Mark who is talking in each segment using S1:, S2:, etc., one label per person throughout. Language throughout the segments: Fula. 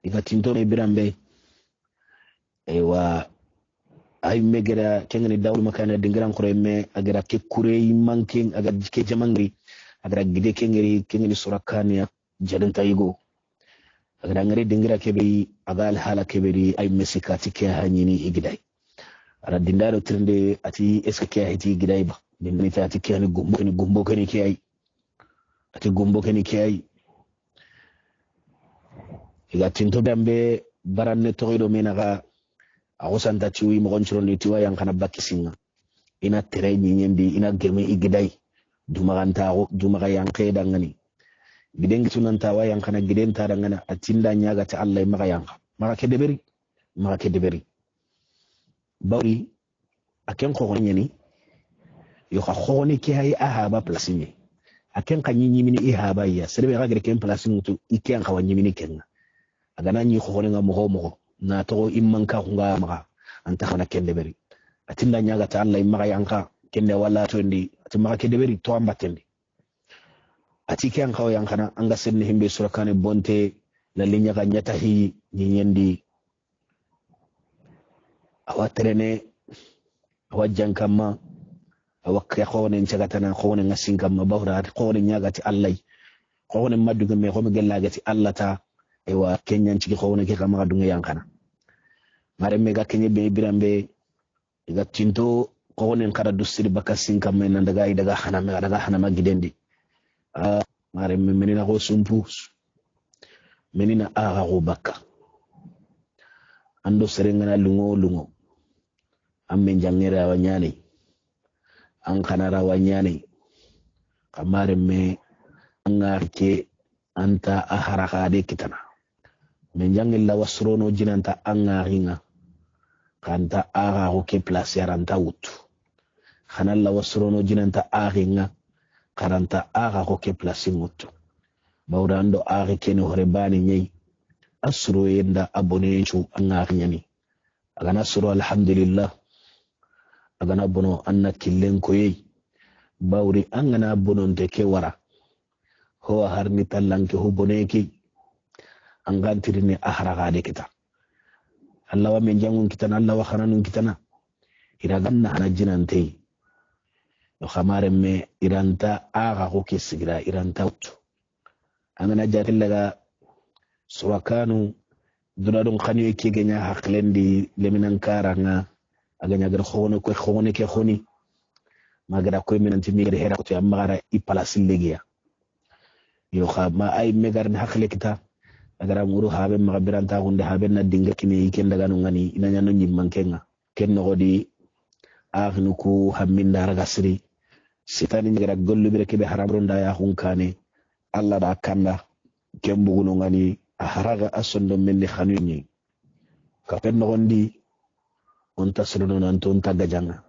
S1: iga tinto me birambe ewa ay megera kengani dawul makana dingiran kureme agara ke kurei manking aga ke jamangri agara gide kengari surakani jalanta yigo agara ngari dingira kebiri agal hala kebiri ay mesikati ke hanyini igidai ara dindaro trinde ati eska ke hiti igidai ba dindani ta ati ke ni gumbo kani ke ay ati gumbo kani ke ay iga tinto dambe baranne togido menaga awosanta ciwi mogon cirondi tiwa yang kana bakisinga ina tere nyenyendi ina geme igidai dumaga yang keda ngani giden tunanta wa yang kana giden ta dangana atinda nyaga ta Allah maka kedeberi bawri aken ko nyeni yo ka khoni ki hay ahaba plasini aken ka nyinyi mini ihaba ya serbe ga gere ken plasini tu iken ka wanyi mini kenna agana nyi khoni nga mogo na to imman ka kunga maka anta kana kedeberi atinda nyaga ta Allah maka yanka kende wala to ndi atimaka kedeberi to ambatendi atike an kawo yankana an ga sirni himbe surakane bonte lalinya ga nyata hi nyendi awa terene awa jankama awa khone nchagatana khone ngasinkama bawra khone nyagati Allah khone maduga me khome gelagati Allah ta ewa kenyan ciki khone ke kama dunga yankana mare me ga kenye be birambe ga tinto khone nkara dusiri bakasinkama nan daga hanama gidendi mare menina go sumpu menina aga go baka ando serengana lungo amme jangera wanyani an kanara wanyani kamare me angarke anta aharaka de kitana men jangilla wasrono jinanta angaringa kanta aga go ke place yaranta wutu khanalla wasrono jinanta aringa karanta aga ko ke place mutu bawrando aga kene hore bani nyai asro yenda abone chu anga nyani aga nasro alhamdulillah aga na bono anna killen ko yi bawri anga na bonon de ke wara ho harni tallanke ho boneki angantirni ahra gade kita Allah wa men jangun kitana Allah wa khananun kitana ira ganna hana jinante yo khamare me iranta aga ko kesigira iranta utu angana jarilla ga surakanu dunadun khani yake ganya haklendi leminan karanga aganya gar khone ke khoni magara ko minanti mi hera ko amara ipalasil legiya yo khama ay megar ni hakle kita agara muru habe magabiranta hunde habe na dinga kini yake daga ngani inanya no nyimman kenga ken no godi aghnuku hamminda raga siri sitani ngara gollu bi rek be haramronda ya hunkane Allah da kanda kembugo ngani aharaga asondo melli khanuni ka penno gondi on tasruno nan ton tagajanga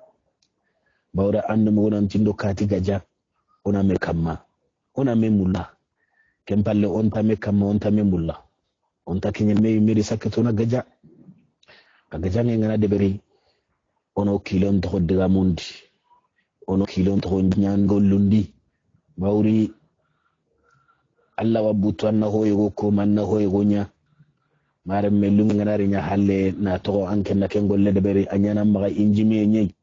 S1: bawra andu mo nan tindo kati gaja ona me kamma ona me mulla kempalle on ta me kamma on ta me mulla on ta kinye me miri sakatona gaja gaja ngana deberi ono kilon to diga mundi ono kilon to nyan gollundi bawri Allah wabutu anna hoyego ko manna hoyego nya mare melum nganari nya halle na to anken na ken golle de beri anyana maga injime nyai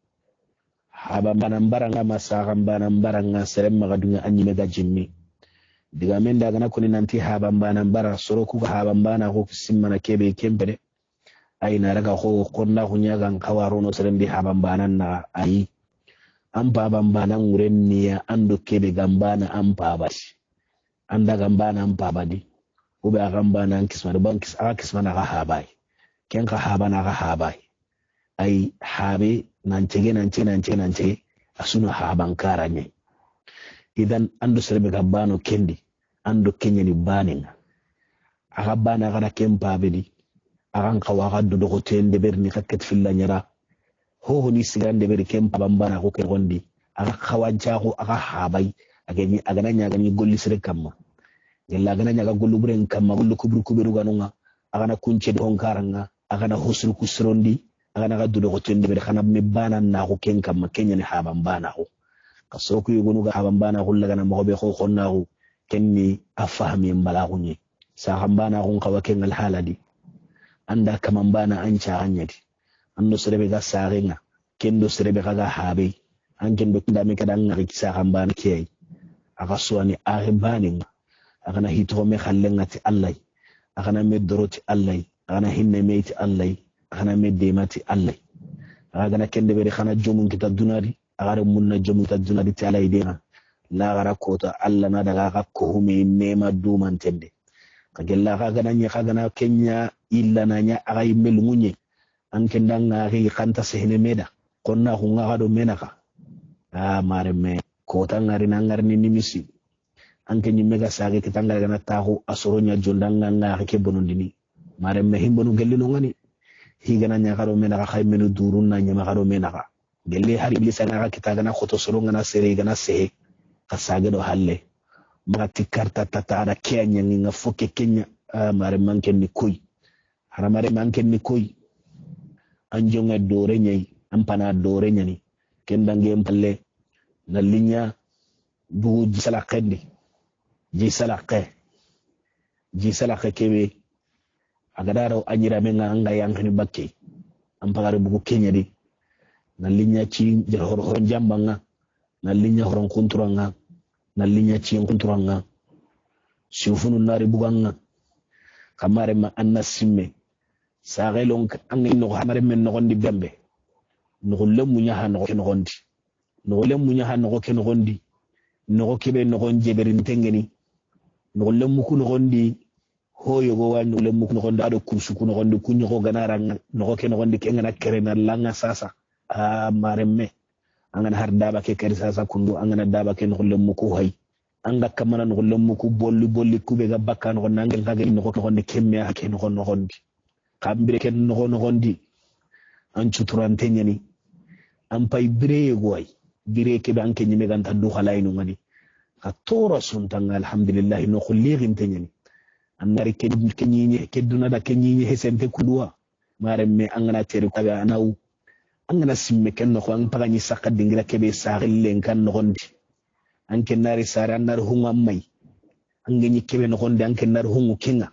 S1: haba banan baranga masaga banan baranga serem maga dunya anyi mega jimmi diga men daga na kuni nanti haba banan bara soro ku haba bana ko simmana kebe kembere ay na raga ko konna hunya gan kawarono serem di haba banan na ayi an baban banan wuren niya ando kebe gambana an babashi anda gambana an babadi ube agambana an kisma do bankis aga kisma na habai ken ka habana ga habai ai habe nan cege asuna haban karanye idan ando serbe gambano kendi ando kenyani baninga aga bana ga ken babedi agan kawaga do ko tende berni kakket filla nyara ho ni sigande beri ken bambana ko ke gondi aga khawaja ko aga habai agani agana nya gani golli sire kamma yalla agana nya ga gollu buren kamma gollu kubru ganunga agana kunce de honkaranga agana hosru kusrondi agana ga dudo ko tende beri khana me bana na ko ken kamma kenya ni haban bana ko kasro ku yugonu ga haban bana ko lagana mo be ko khonna ko kenni afahmi mbala kunyi sahambana kun kawaken alhaladi anda kamambana ancha anyadi ando serebe ga sarenga kendo serebe ga habe an kendo ndame kadan ngari sahambana kiyai aga suwani ahibanin agana hitome khallenga ti Allah agana medoroti Allah agana hinne meiti Allah agana medemati Allah agana kende bere khana jomun kita dunari agara munna jomun kita dunari ti Allah idena la gara kota Allah na daga ga ko humi nema duman tende kagella agana nya agana kenya illa nanya agai melunye an kenda ngari kanta sehne meda konna hunga gado menaka mareme kota ngari nangari ni nimisi anke nyimega sage kitanga gana tahu asoronya jondanga ngari ke bonondini mareme himbonu gellino ngani higana nyakaro menaka khaymenu durunna nyama karo menaka gelle hari lisana kitaga na khoto soronga na sere gana sehe kasage do halle mati karta tata ada kenya nga foke kenya mareme anke ni koy haramare manke ni koy anjonga dore nyai ampana dore nyani kendange mpalle na linya bu jisala kendi jisala kebe agadaro anyira menga anga yankani bakke ampagare bugu kenya di na linya ci horon jambanga na linya horon kunturanga na linya ci kunturanga sufunu nari buganga kamare ma annasimme sagelon anga no hamare men no gondi bembe no lemu nya han no gondi no lemu nya han no gondi no kebe no gonje berin tengeni no lemu ku no gondi hoyo go wa no lemu ku no gondi ado kursu ku no gondi ku nyoko ganaranga no ke no gondi kengana kerena langa sasa maremme angana har daba ke keri sasa kundu angana daba ke no lemu ku hay anga kamana no lemu ku bolli ku be ga bakka no nangel kage no ko gondi kemme ha ke no gondi kambire ken no gondi an chuturante nyani am pay bire goy bire ke banke nyime ganta du khalainu ngani ka tora suntanga alhamdulillah no khulligin tenyani annari kenyinye keduna da kenyinye hesente kudua maremme angana tere kaga anaw angana simme ken no an pagani sakka dingira kebe saxillen kan no gondi anke nari sare annar hunga may angenyi kebe no gondi anke nar hungu kinga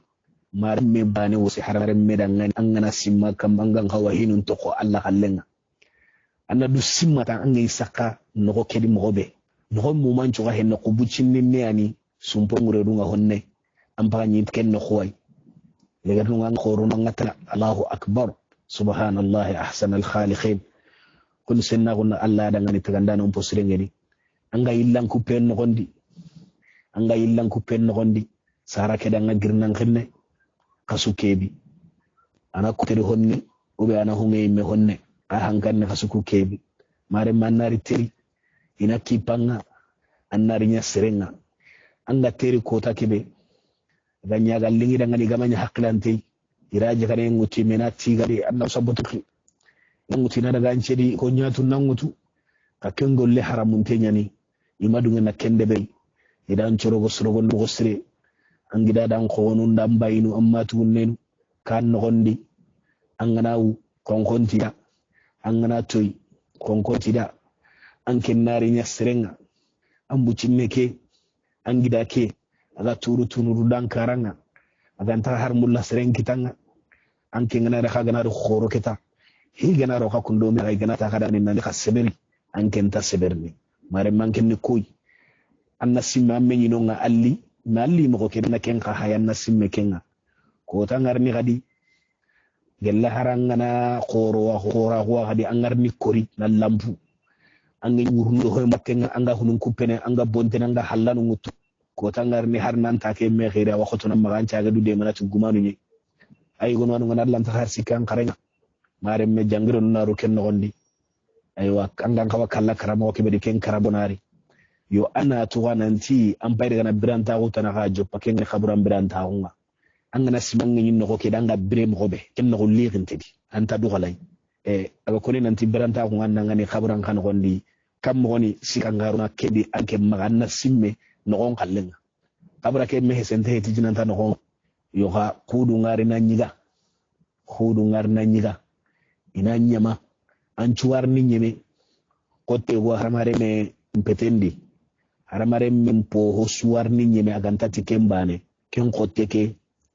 S1: maremme bane wosi hararemme dangani angana simma kam angan hawahinun to ko Allah kallenga anna du simmata angay saka no kedi mobe no mo mancho ga hen ko bucinni ne ani sumpo ngure dunga honne am pagani ken no khoy lega dunga khoro no ngata Allahu akbar subhanallahi ahsanal khaliqin kun senna gunna Allah dangani tagandana on posirengeni anga illan ku pen no gondi sara ke danga girnan khenne kasukebi ana kutere honni ube ana hunge me honne hankanne kasuku kebi mare manari teri ina kipanga annari nya serenga anga teri kota kebe ganya gallingi dangani gamanya haklante iraje kane nguti menati gari anna sabotu nguti na daga ancedi ko nyatu nangutu ka kengol le haramun tenyani imadu ngena kende be idan chorogo sorogo ngosre angida dan ko wonu ndam bayinu amma tunnenu kan nogondi anganawu konkontida angana toy konkontida anken nari nya serenga ambucinne ke angida ke aga turu tunuru dan karanga aga nta har mulla sereng kitanga anken ngana da kaga na do khoro kita hi gana ro ka kundo mi ay gana ta kada ni nan ka seberi anken ta seberni mare manken ni koy anna simma menyi no nga alli nalli mo ko kedna ken ka hayanna simme kenga ko tangarni gadi gella harangana khoro wa gadi angarni kori na lampu anga nyurndo hoy makkenga anga hunun kupene anga bonte anga hallanu mutu ko tangarni har nan ta ke me khira wa khotuna magancha ga dude manatu gumanu ni ay gono ngana lanta har sikan karenga mare me jangiro naru ken no gondi ay wa anga kawa kala karamo ke be ken karabonari yo ana tuwa nanti an bayar gana biranta ko tana ka joppa ken khaburan biranta hunga an gana simangi nyin no ke danga bire mo be ken no lirin tedi anta du galay aga ko nanti biranta ko ngana ngani khaburan kan gondi kam mo ni sikangaru na kedi anke magana simme no gon kallenga kabra ke me hesente heti jinanta no yo ha kudu ngari na nyiga ina nyama an chuwar ni nyeme kote go hamare me mpetendi haramare min po hosuwar ni nyeme aganta tikembane ken kote ke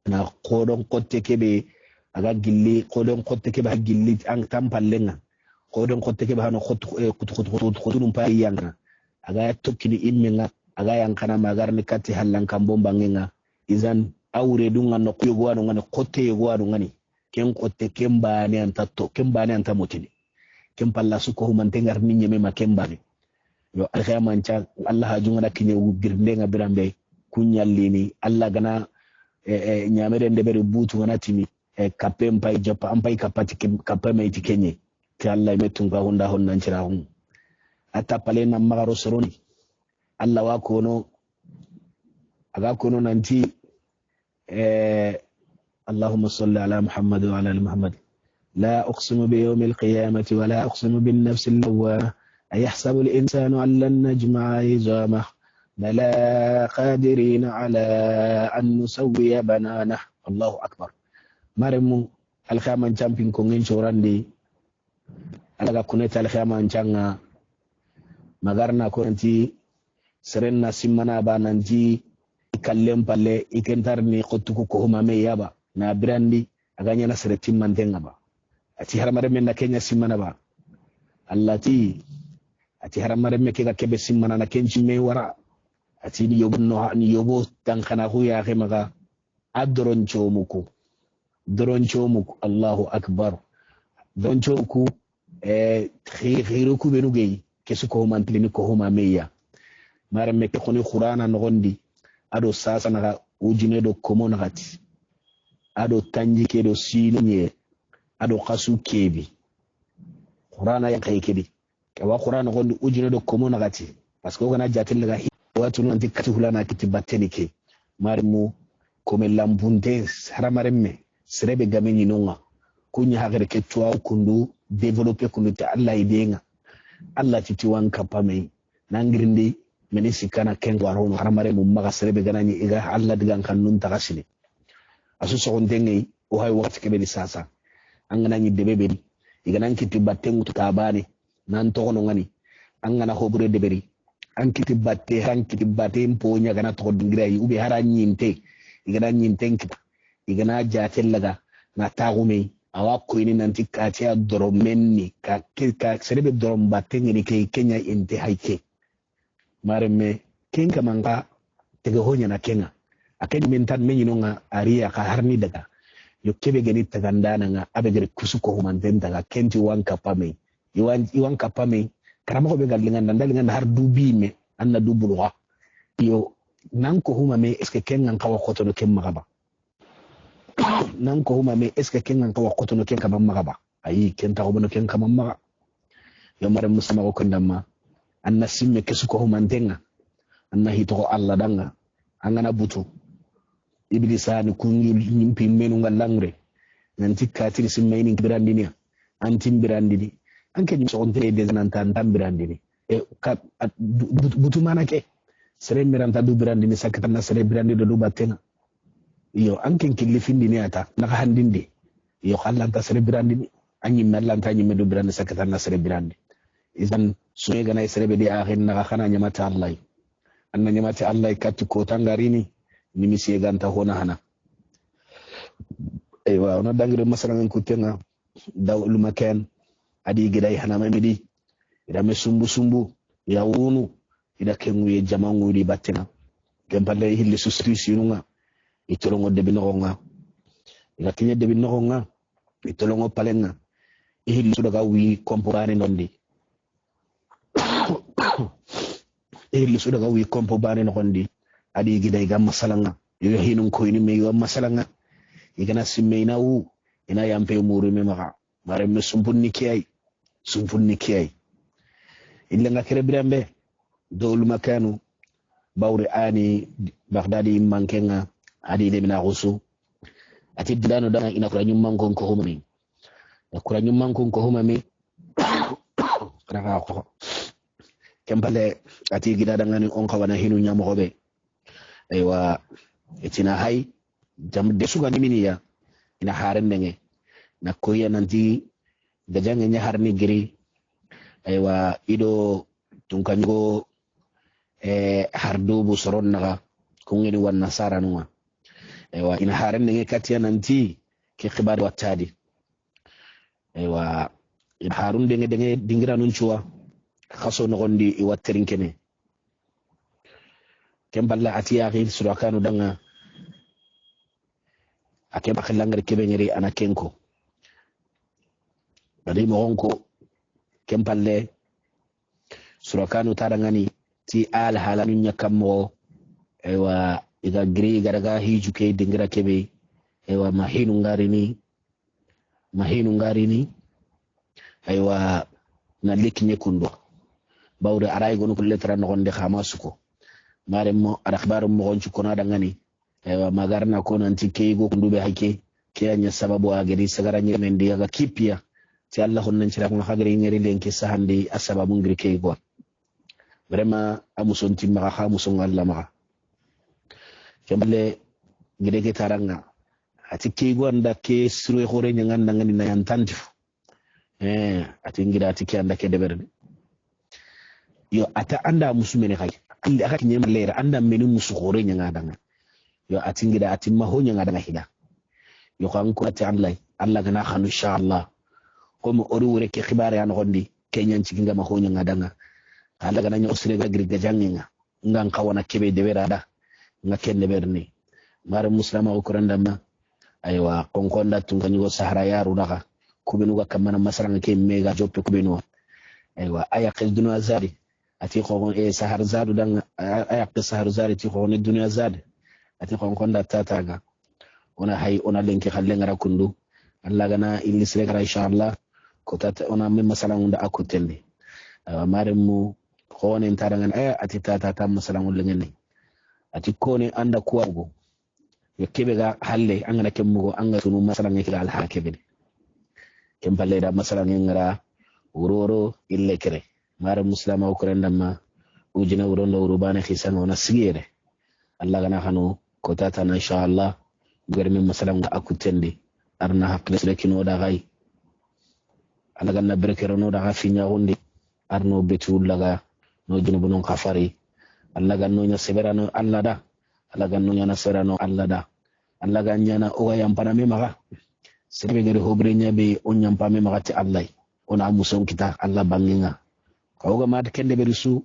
S1: na kodon kotte kebe aga gilli kodon kotte kebe gilli an tampallenga kodon kotte kebe hano khutun pa yanga aga tokkini immenga aga yankana magarni katti hallan kambon bangenga izan awre dunga no kuyogwano ngani kotte yogwano ngani ken kotte kembani antatto kembani antamotini ken palla suko humantengar ninye mema kembani yo alkhaymancha Allah hajunga kinye girndenga birambe kunyallini Allah gana nyamere ndebere butu wanatimi kape mpai japa ampai kapati kape maiti kenye ke Allah metunga honda honna nchira hon ata pale na magaro soroni Allah wako no aga kono nanti اللهم صل على محمد وعلى ال محمد لا أقسم بيوم القيامة ولا أقسم بالنفس اللوامة أيحسب الإنسان أن لن نجمع عظامه بلى قادرين على أن نسوي بنانه الله أكبر مرمو الخيامان جامبين كونين شوراندي ألغا كونيت الخيامان جانا مغارنا كونتي سرنا سمنا بانانتي ikallem palle ikentarni qotuku ko huma me yaba na brandi aganya na seretim mantenga ba ati haramare men na kenya simana ba allati ati haramare me ke ga kebe simana na kenci me wara ati ni yobo no ni yobo tan kana hu ya ke maga adron chomuku Allahu akbar don chomuku khiruku benu gei kesu ko mantli ni ko huma me ya mare me ke khoni qur'ana no gondi ado sasa naga ujine do komo nagati ado tanji ke do sinye ado kasu kebi qur'ana ya kai kedi kawa qur'ana gondi ujine do komo nagati parce que kana jatel daga watu nanti kati hulana kitibateni ke marimu kome lambunte haramaremme serebe gamenyi nonga kunya hagere ke tuwa kundu developer kundu ta Allah idenga Allah titi wanka pame nangirindi menisi kana kengo arono haramare mum maga serebe ganani iga Allah digan kannun tagasini asu sogondengi o hay wakati kebe sasa angana ni debebeli iga nan kiti battengu to tabane nan to gono ngani angana hobure deberi an kiti batte mpo nya gana to dingira yi ube hara nyinte iga nan nyinten kita iga na jatel laga na tagume awa ko ini nanti kati a doromenni ka serebe dorom battengi ni ke Kenya inte haike mareme kenga manga tege honya na kenga akeni mentan menyino nga aria ka harni daga yo kebe gani tagandana nga abegere kusuko humanten daga kenti wanka pame iwan kapame karama ko be galinga ndalinga har dubi me anna dubulwa yo nanko huma me eske kenga kawa kotono kem magaba nanko huma me eske kenga kawa kotono kem kaba magaba ayi kenta ko bono kem kaba maga yo mare musama ko kandama anna simme kesuko humantenga anna hito Allah danga angana butu iblisani kungi nyimpi menu ngalangre nanti katiri simme ini birandini antim birandini anke ni sonte de nantan birandini butu manake sere miranta du birandini sakata sere birandi do batena iyo anke kilifindi ni ata naka handindi iyo khallanta sere birandini anyi mellanta nyi medu birandi sakata sere birandi izan suye gana serebe di akhin na khana nyamata Allah anna nyamata Allah katti ko tangarini nimi se ganta hona hana aywa ona dangire masalan ko tenga dawlu makan adi gidai hana mamidi ida me sumbu ya wunu ida kengu ye jamangu di batina gempalle hilli susri sinunga itolongo debi nogonga ida kinye debi nogonga itolongo palenga hilli sudaga wi kompani nondi ehli su daga wi kompo bane no gondi adi gidai gam masalanga yo hinun ko ni me yo masalanga igana simmeina wu ina yampe muru me maka mare me sumbunni kiyai illa nga kere birambe dowlu makanu bawri ani baghdadi mankenga adi de mina gusu ati dano dana ina kuranyum mankon ko humami kuranyum mankon ko humami kana ko kembale ati gida dangani on kawana hinu nyamo hobe aywa etina hay jam de suga nimini ya ina haren denge nakoya nanti gajange nya harni giri aywa ido tunkango hardu bu soron naga kungeni wan nasara nuwa aywa ina haren ne katiya nanti ke khibar watadi aywa ina harun de dingira nun chuwa khaso no gondi i watterin kene kemballa atiya khil surakanu danga ake bakhilangar kebe ngiri ana kenko bari mo gonko kempalle surakanu tarangani ti al halanu nyakammo aywa iga gri garaga hiju ke dingira kebe aywa mahinu ngarini aywa na likne kundo bawde aray gonu ko letra no gonde khamasuko mare mo ara khbaru mo gonchu kona dangani aywa magarna ko nanti keygo kundube hake kiyanya sababu ageri sagara nyemendi yaga kipia ti Allah honnan cira ko khagari ngeri lenki sahandi asababu ngiri keygo vraiment amuson timma khamuson Allah ma kembale gidege taranga ati keygo anda ke suru khore nyangan dangani na yantantif ati ngira ati ke anda ke deberne yo ata anda musumene kay andi aka nyema lera anda menu musu khore nyanga danga yo ati ngira ati ma ho nyanga danga hida yo kan ko ati Allah gana khanu inshallah ko mo ori wure ke khibare an gondi kenyan ci nga ma ho nyanga danga Allah gana nyo sire ga girga janginga ngan kawana kebe de berada nga kenne berni mare muslima ko kuranda ma aywa konkonda tunganyo sahara yaru daga kubenu ga kamana masaranga ke mega joppe kubenu aywa aya qil dunya zadi ati ko sahar zadu dan aya qil sahar zadi ti ko ne dunya zadi ati konkonda tataga ona hay ona lenki khalle ngara kundu Allah gana illis rekara inshallah ko tata ona me masalanga akutende mare mu ko ne tarangan aya ati tata masalanga lengene ati ko ne anda kuwago yo kebe ga halle angana kemmugo anga sunu masalanga kila al hakebe kempalle da masalanga ngara uroro ille kere mare muslima ko rendama ujina urondo urubane khisanga ona sigere Allah gana hanu ko tata na inshallah garmi masalanga akutende arna hakle lekino da gai Allah ganna berekero no da finya gondi arno betul laga no junubunon khafari Allah ganno nya seberano Allah da Allah ganno nya nasarano Allah da Allah ganyana o yampana me maga sebe gere hobre nya be on yampa me maga ti Allah on amuson kita Allah banginga ko ga mat kende be rusu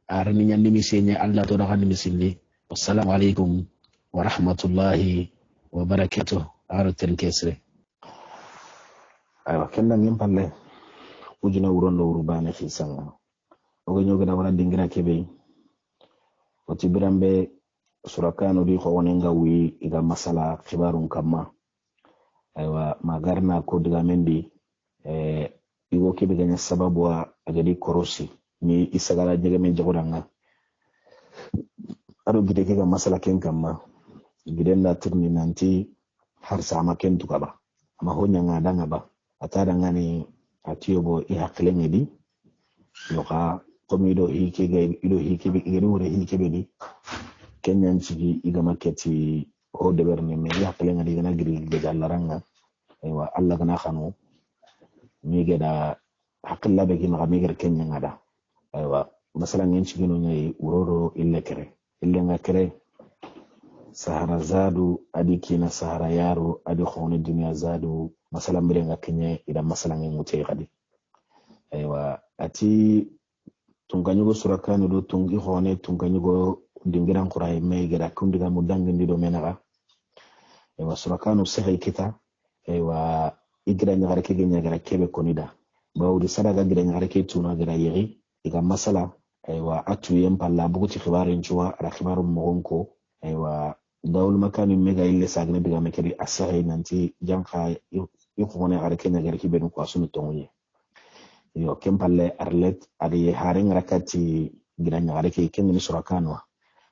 S1: arni nya ndimi senya Allah to da kan misilli wassalamu alaikum wa rahmatullahi wa barakatuh aratel kesre aywa kenda ngim palle ujuna urondo urubane fi sanga o ga nyoga da wala dingira kebe o tibirambe surakano di ko wonenga wi iga masala khibarun kamma aywa magarna ko diga mendi igo kebe ganya sababu wa agadi korosi ni isagala jege men jagoranga ado gideke ga masala ken kamma gidenda tirni nanti har sama ken tukaba ama honya ngada ngaba atada ngani atiyobo i hakle ngedi yoka komido hike ga ido hike be igeri wore hike be di kenyan cigi iga maketi o deberne me hakle ngadi gana giri be jallaranga aywa Allah gana khanu mi geda hakla be gina mi ger kenya ngada aywa masala ngin cigi no nyai uroro ille kere ille nga kere sahara zadu adi kina sahara yaro adi khone dunya zadu masala mbire nga kenye ida masala ngin mutey gadi aywa ati tunganyugo surakani do tungi khone tunganyugo dingiran quray me gada kundiga mudangi ndido menaga aywa surakanu sehay kita aywa igira nyagara kege nyagara kebe konida bawdi sadaga gira nyagara ke tuna gira yiri iga masala aywa atu yempalla buguti khibarin chuwa ara khibarum mogonko aywa dawul makani mega ille sagne biga mekeri asahay nanti janka yukhone gara kenya gara kibenu ko asunu tonye yo kempalle arlet adi haring rakati gira nyagara ke kenni surakano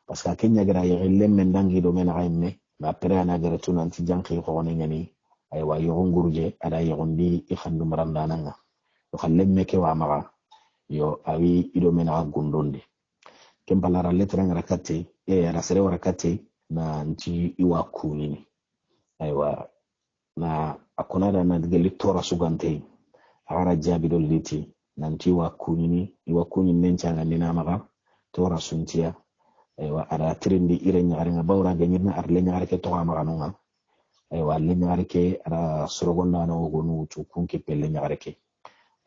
S1: parce que kenya gara yille mendangi do mena gaimme ba pere ana gara tunanti janka yukhone nyani aywa yonguruje ada yondi ikhandu marandananga yo khallemme ke wa maga yo awi ido mena gundonde kempalla arlet rakati rasere warakati na nti iwa kunini aywa na akonada na digali tora sugante agara jabi do liti na nti iwa kunini nenchanga nina maga tora suntia aywa ada tirindi ire nyaare nga bawra ganyirna arle nyaare ke to amaganunga aywa le nyaare ke ada sorogonna no gonu chukunke pelle nyaare ke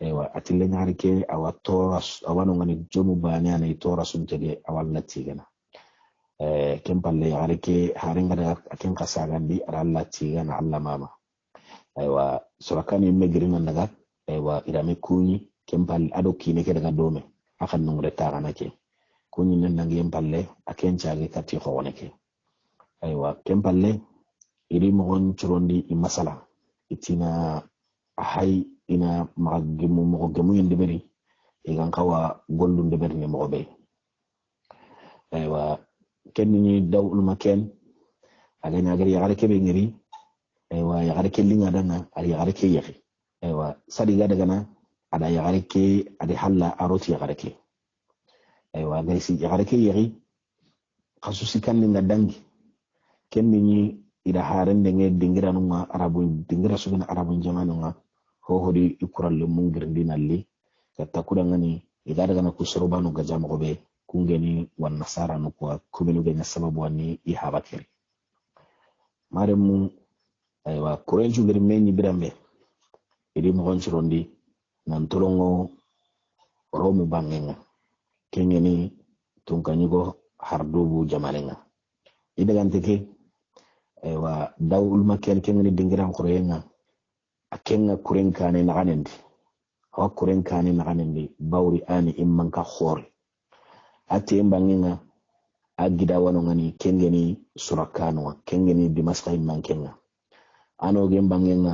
S1: aywa atille nyaare ke awato awano ngani jomu bani ana itora suntede awalla tigana kempalle nyaare ke haringa da akin kasagandi ada alla tigana alla mama aywa sorakani megirina daga aywa irame kunyi kempalle ado kine ke daga dome akan nungre tagana ke kunyi nan nangi palle aken caage kati xogone ke aywa ken palle iri mogon curondi i masala itina hay ina maga gemu mogo gemu yende beri igan kawa gollu ndeberi ne mogo be aywa ken ni dawul maken aga nyagari yagare kebe ngiri aywa yagare ke linga dana ari yagare ke yexi aywa sadi ga daga na ada yagare ke adi halla aroti yagare ke aywa gaisi yagare ke yexi khasusi kan nga dangi kemmi ni ida haren de dingira nunga arabu dingira sugina arabu jamanu nga ho hodi ikuralle mungirndi nalli katta kudangani ida daga na kusurubanu ga jamo be kungeni wan nasara no ko kumenu ga sababu wani i habakere maremu aywa kurenju ngir menyi birambe idi mo gonchirondi nan tolongo romu bangenga kengeni tunkanyugo hardubu jamalenga idagante ke aywa dawul maken kengeni dingiran kurenga akenga kurenkane naganendi awa kurenkane naganendi bawri ani imman ka khore ate mbangenga agida wano ngani kengeni surakano kengeni dimaska imman kenga ano gembangenga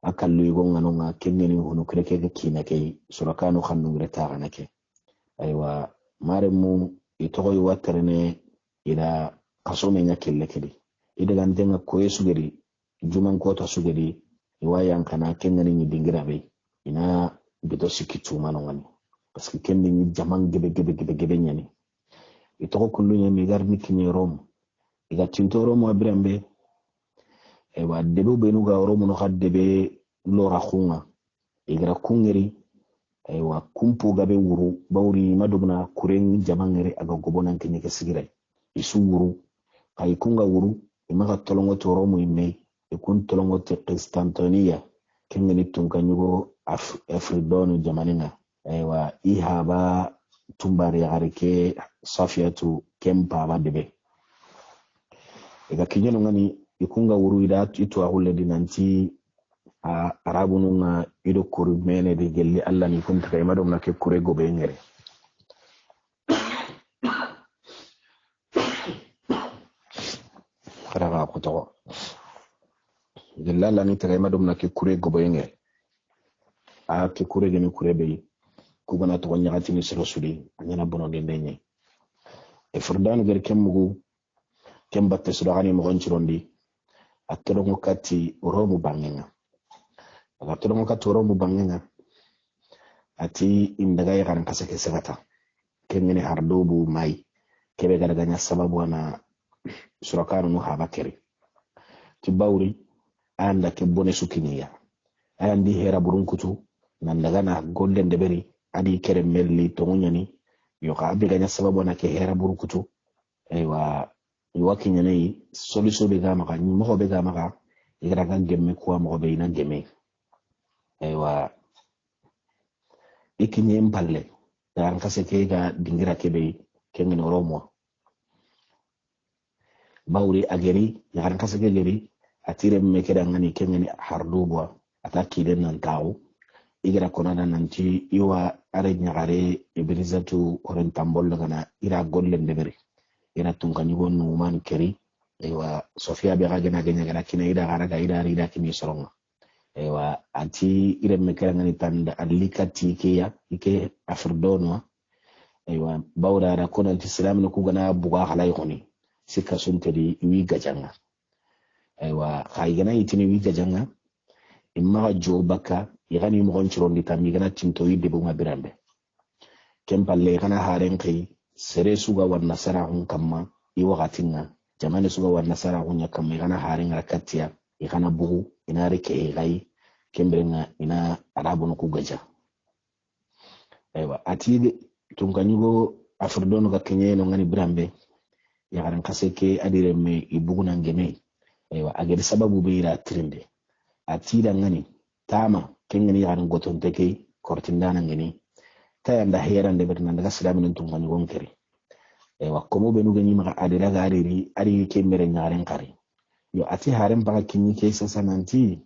S1: akallu yugo ngano nga kengeni hunu kreke kina ke surakano khannu reta ganake aywa maremu itogoy watarne ila kasome nya kelle kedi ida gantenga koye sugeri juman kota sugeri iwayan kana kengani ni dingira be ina bito sikitu manongani parce que kenni ni jaman gebe nyani itogo kullu nya mi garni kinye rom iga tinto rom abrambe aywa debe benu ga rom no khadebe lora khunga igra kungeri aywa kumpu gabe wuru bawri madugna kuren jamangere aga gobonan kenye ke sigirai isu wuru kay kunga wuru imaga tolongo toro mu imme ikun tolongo te Constantinople kengeni tunkanyugo afridonu jamanina aywa ihaba tumbari harike safiyatu kempa badebe ega kinyeno ngani ikunga wuru ida itu ahulle dinanti arabu nunga ido kuru mene de gelli alla ni kunta kay madom na ke kure go be ngere karaga ko to gelli alla ni tagay madom na ke kure go be ngere a ke kure gemi kure be ku gana to nyaati ni sero sudi anyana bono de ndenye e furdanu ger kemmugo kembatte sudo hani mo gonchirondi atoro mo katti romu bangenga atoro mo katti romu bangenga ati indaga ya kan kasake segata kengene hardobu mai kebe garaganya sababu ana surakano no habakeri tibawri anda ke bone sukiniya andi hera burunkutu nan daga na golden deberi adi kere melli to ngunyani yo ka abiganya sababu ana ke hera burunkutu aywa iwakinya nei solution be ga maka ni mo be ga maka igra ga gemme ko mo be ina gemme aywa ikinye mpalle dan kase ke ga dingira kebe kengen romo bawri ageri yaran kase ke geri atire me ke dan ngani kengen hardubo ataki den nan taw igra konana nanti iwa are nyagare ibrizatu orentambol ngana ira gollen debere ina tunkanyi gonu man keri aywa sofia be ga gena gena kina ida gara ga ida kini soronga aywa anti ire mekere ngani tanda alikati ke ike afirdono aywa bawra da ko nanti islam no kugana buga halay khoni sika suntedi wi gajanga aywa khaygana itini wi gajanga imma jo baka igani mo gonchirondi tammi gana tinto yidde bu mabirambe kempalle kana haren kai sere suga war nasara hun kamma i wakatinga jamane suga war nasara hun ya kamma igana haren rakatiya igana bugu ina reke igai kembrenga ina arabu no kugaja aywa ati tunkanyugo afirdono ga kenye no ngani birambe yagaran kaseke adire me ibuguna ngeme aywa agedi sababu be ira trinde atida ngani tama kengani yagaran goton teke kortindana ngeni tayanda herande berna daga silamin tungani wonkeri aywa komo be nuga nyima adira ga ari kemere nyaren kari yo ati haren baka kinyi ke sasa nanti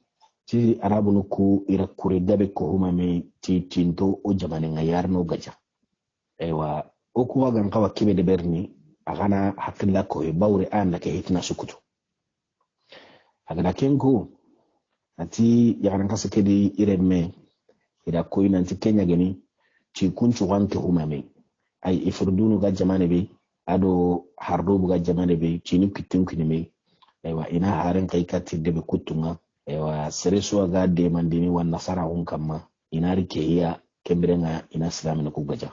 S1: ti arabu nuku ira kure dabe ko huma me ti tinto o jamane ngayar no gaja aywa o kuwa gan kawa kibe de berni agana hakilla ko e bawre anda ke hitna sukutu agada kenko ati yagaran kasa kedi iremme ida koy nanti kenya geni ci kuncu wanke humame ay ifurdunu ga jamane be ado hardubu ga jamane be ci ni kitin kinime aywa ina haren kai katti debe kutunga aywa seresuwa ga de mandini wan nasara hun kamma ina rike iya kembirenga ina islamin ku gaja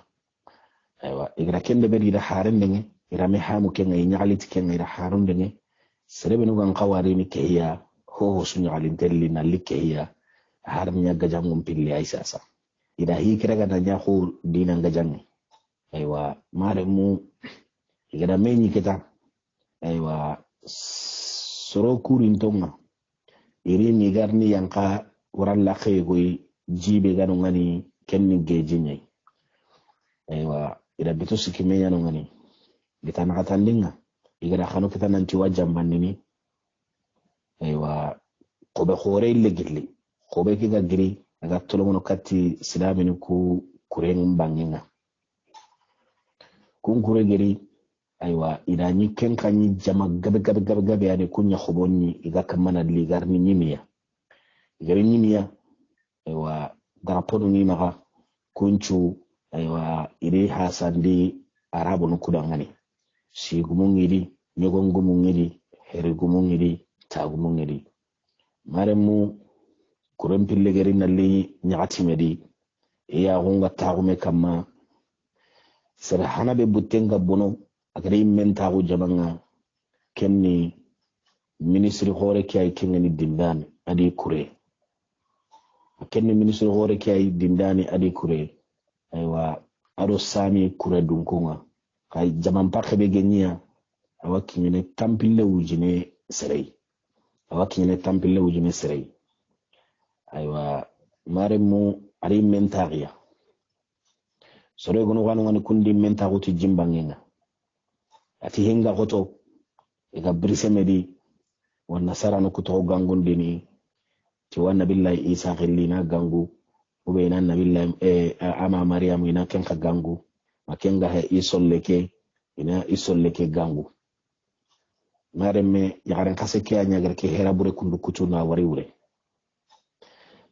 S1: aywa igra kende be ida haren denge ira me hamu kenga nyalit kenga ira harun denge serebe no gan qawari ni keya ho sunya alin telli na likeya haram nya gaja ngum pilli ay sasa ida hi kiraga na nya khul dina gajangi aywa mare mu igada menyi kita aywa soro kurin tonga iri ni garni yanka waran la khaygoy jibe ganu ngani kenni gejinyai aywa ida bitu sikimenya no ngani gitana katandinga igada khanu kita nanti wajambandini aywa kobe khore ille gilli kobe kiga giri aga tolomono katti silamin ku kuren banginga kun kure giri aywa idani kenkanyi jama gabe ade kunya khobonni iga kamana ligar ni nyimiya igari nyimiya aywa darapono ni maga kunchu aywa ire hasandi arabu no kudangani sigumungiri nyogongumungiri herigumungiri tagumungiri maremu kuren pille gari nalli nyagati medi iya hunga tagume kama sere hana be butenga bono agari menta go jamanga kenni ministry hore kay kengeni dindani adi kure kenni ministry hore kay dindani adi kure aywa ado sami kure dunkunga kay jaman pakhe be genya awaki ne tampille wujine serei aywa maremu ari mentaria sore gono wanu ngani kundi menta go ti jimbangenga ati hinga goto ega brise medi wan nasara no kuto gangundi ni ti wanna billahi isa khillina gangu ubeyna nabillahi ama maryam ina kenka gangu makenga he isolleke ina isolleke gangu maremme yagaran kaseke anya garke hera bure kundu kutu na wari wure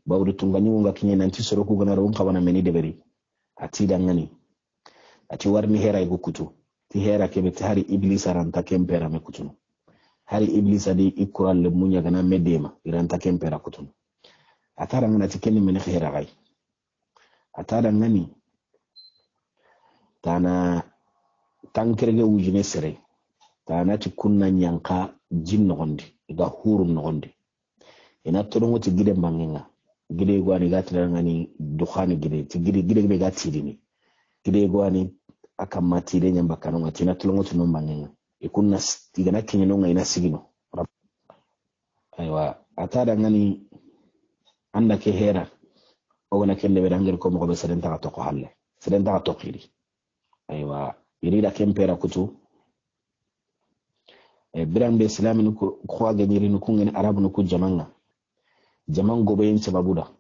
S1: bawdu tunganyu nga kinye nanti soro ku gana ron kawana meni deberi ati dangani ati warni hera igu kutu ti hera kebe hari iblis aranta kempera me kutu hari iblis adi ikural le munya gana medema iranta kempera kutu atara ngana tikeni meni hera gai atara ngani tana tankerge wujine sere tana ti kunna nyanka jin nogondi iga huru nogondi ina tolongo ti gide mangenga gide gwani gatira ngani dukhani gide ti gide be gatidini gide gwani akamma tide nyamba kanonga tina tolongo ti nombangenga ikunna igana kinyeno ina sigino aywa atada ngani anda ke hera ogana kende be dangel ko mo be sedenta to ko halle sedenta to khiri aywa irida kempera kutu birambe islamin ko kwa ganyiri nuku ngani arabu nuku jaman gobe yin sababuda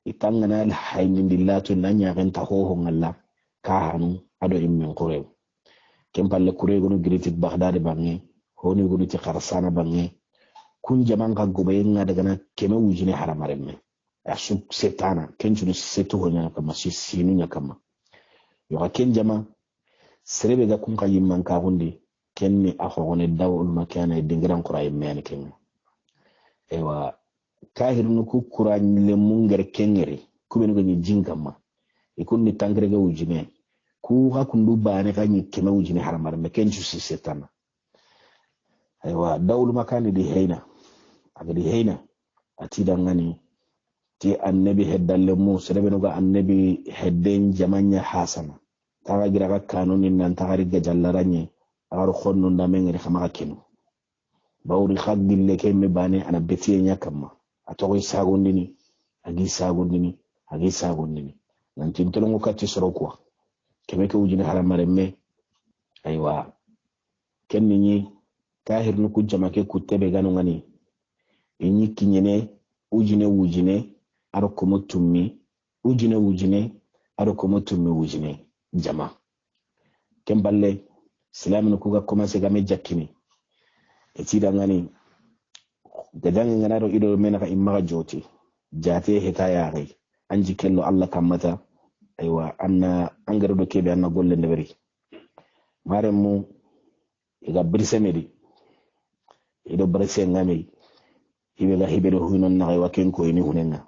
S1: itangana alhaynin billatu nanya ganta hoho ngalla ka hanu ado immin qure kempalle kure gonu giriti baghdad bangi honi gonu ti kharsana bangi kun jaman ka gobe yin daga na keme wujine haramaremme asu setana kenjunu setu honya kama sinu nya kama yo ken jama serebe ga kun kayimman ka hundi kenni akhogone dawul makana dingiran qura yemene ken ewa kahirnu ku qur'an le munger kengere kubenu ga jingama ikunni tangre ga wujine ku hakundu bane kanyi kema wujine haramar me kenju setana ewa dawul makana di heina agadi heina atida ngani ti annabi heddalle mu serebe no ga annabi hedden jamanya hasana taga gira ga kanunin nan tagari ga jallaranye agaru khonno ndamengere khama kenu bawri khagille kemme bane ana betiye nyakama atogo sagondini agi sagondini nanti ntolongo katti soro kwa keme ke ujine haramaremme aywa kenni ni kahir nu kujama ke kuttebe ganu ngani inyi kinyene wujine aro komotummi wujine jama kemballe silamin kuga commencé game jakkini e tida ngani gadange nganaro ido menaka imma joti jate heta yaari anji kello Allah kammata aywa anna angaro do kebe anna golle ndeberi maremu iga brisemedi ido brese ngami hibe do hunon na aywa ken ko ini hunenga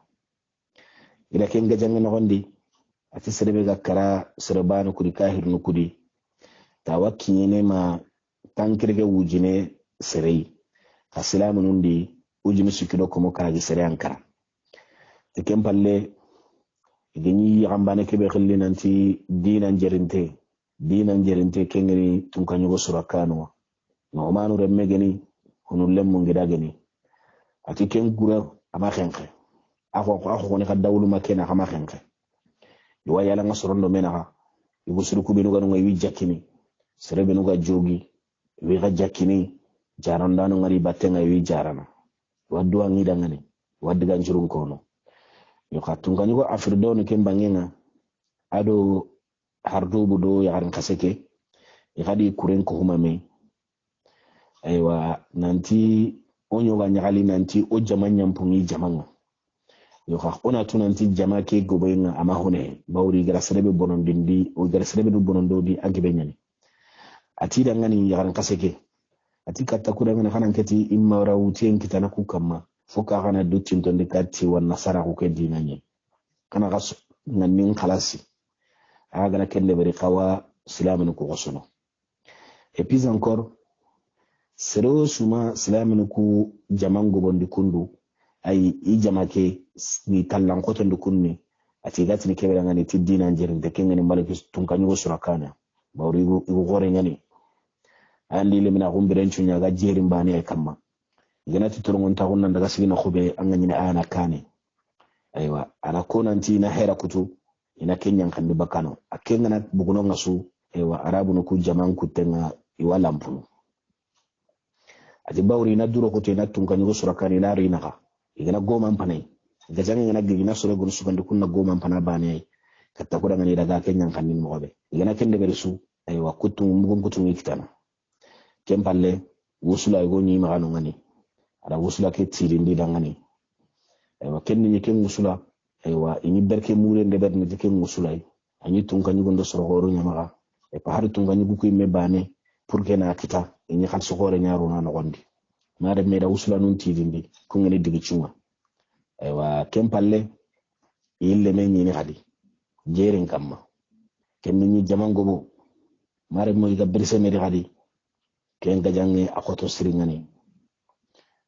S1: ila ken gajange no gondi ati serebe ga kara serebanu kudi kahir no kudi tawakkine ma tankirge wujine serei asilamu nundi ujini sukido komo karagi sere ankara te kempalle gani ambane kebe khilli nanti dinan jerinte kengeni tunkanyugo surakano no manu remme geni honu lemmu ngida geni ati ken gura ama khenke ako ne ka dawlu makena ama khenke yo yala ngasorondo menaha ibusuru kubinu ganu ngai jakini serebe nuga jogi wi ga jakini jarandano ngari battenga wi jarana waddu angida ngani waddu ganjurun kono yo khatunga nyugo afrido ke mbangenga ado hardubu do yaran kaseke yadi kuren ko humame aywa nanti onyo ga nyagali nanti o jamanya mpungi jamanga yo kha ona tunanti jamake gobenga ama hone bawri gara serebe bonondindi o gara serebe no bonondodi agibe nyani ati dangani yaran kaseke ati katta kudangana hanan kati imma rawutien kitana ku kamma foka hana dutin to ndikati wan nasara ku ke dinanye kana gas nganin khalasi aga na kende bari qawa silamin ku gosono et puis encore sero suma silamin ku jamango bondi kundu ay i jamake ni tallan koto ndukunni ati gati ni kebe ngani ti dinan jerin de kengani malaki tunkanyo surakana bawri igu gore ngani andi le mina gumbiren chunya ga jerin bani ay kamma ganati turungun ta hunnan daga sigina khube an ganyi ana kane aywa ana konanti na hera kutu ina kenyan kandi bakano akengana buguno ngasu aywa arabu no ku jaman kutenga iwala mpunu ati bawri na duro kutu ina tunkanyo surakani na rina igana goma mpanai gajanga ngana gina sura gunu sugandi kunna goma mpana bani katta kuda ngani daga kenyan kandi mobe igana kende berisu aywa kutu mugun kutu ngitana kempalle wusula go ni magano ngani ada wusula ke tirindi dangani aywa kenni ni ken wusula aywa ini berke mure nde ber ni ken wusula anyi tunka ni gondo soro goro nyamaga e pa har tunka ni ku imme bane pour que na kita ini khal so gore nyaaru na no gondi mare me da wusula nun tirindi ko ngani digi chunga aywa kempalle ille men ni hadi jerin kamma kenni ni jamango bo mare mo ga brise me hadi ken gajange akoto siringani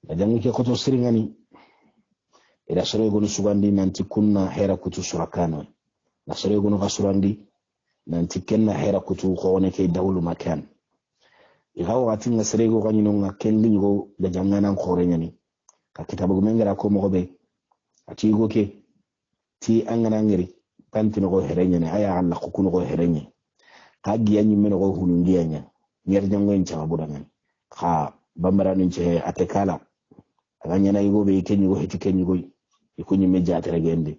S1: gajange ke akoto siringani ila sore gonu sugandi nanti kunna hera kutu surakano na sore gonu gasurandi nanti kenna hera kutu khone ke dawlu makan igaw atinga sore go ganyino nga kendi go gajanga nan khore nyani ka kitabu mengera ko mo be ati go ke ti angana ngiri tanti no go herenya ne aya alla ko kuno go herenya ka giyanyi meno go hunungiyanya nyerjango encha budangan kha bambarani nche atekala aganyana igo be kenyi go heti kenyi go ikunyi meja ateragende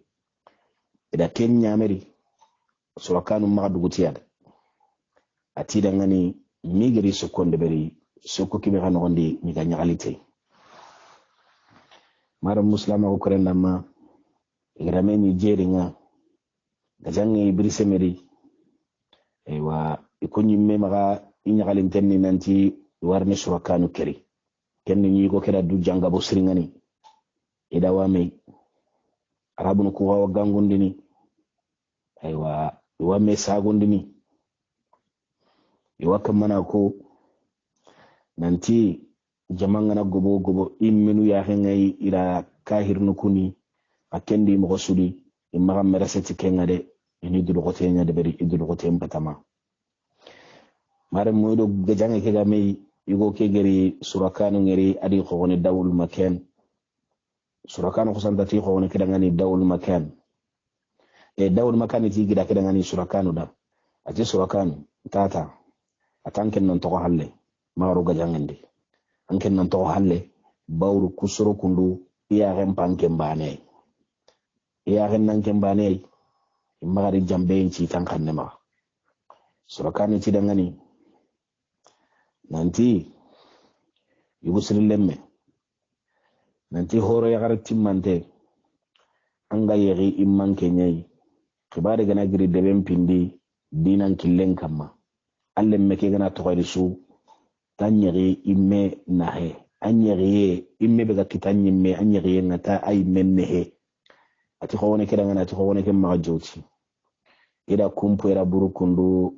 S1: ida kenya ameri surakanu magdugutiyada atida ngani migri sokonde beri sokko kibe kan gondi ni ganya alite mara muslima ko korenda ma igrameni jeringa gajangi brisemeri ewa ikunyi memaga inyagalin tenni nanti warne surakanu keri kenni nyigo kera du janga bo siringani ida wame arabun ko wa gangundini aywa wame sagundini iwa kamana ko nanti jamanga na gobo imminu ya hengai ila kahirnu kuni akendi mo sudi imma meraseti kengade ini dulu kote nya de beri idulu kote mpatama mare mu do gajange ke game yugo ke geri surakanu ngeri adi ko ne dawul makan surakanu ko santa ti ko ne kedangani dawul makan dawul makan ti gida kedangani surakanu da ati surakanu tata atanken non to halle maru gajangende anken non to halle bawru kusuro kundu iya ren panken bane iya ren nan ken bane magari jambe ci tankanne ma surakanu ti dangani nanti yugo lemme nanti horo ya garati mante anga yeri imman kenyai kibare gana giri deben pindi dinan killen kamma alle meke gana to su tanyeri imme nahe anyeri imme bega kitanyi me anyeri ngata ay mennehe ati khone kedanga ati khone ke magajoti ida kumpu era burukundu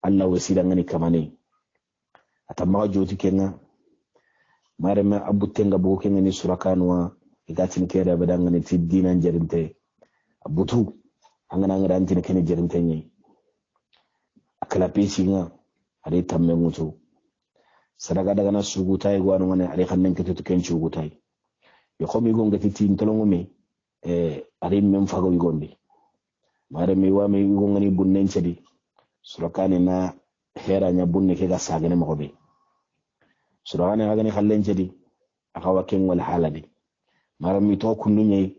S1: alla wasida ngani kamane ata magajoti kenga marema abutenga bugo kenga ni surakanwa igatin kera badanga ni tiddina jarinte abutu angana ngara antine kene jarinte nyi akala pesinga ade tamme mutu sadaga daga na sugutai gwanu ngane ade khannen ketu ken sugutai yo khomi go ngati tin tolongo me ade mem fago yigondi marema wa me go ngani bunnen cedi surakane na hera nya bunne ke ga sagane mo be surakane ga ni khallen cedi akawa ken wal halade marami to kununye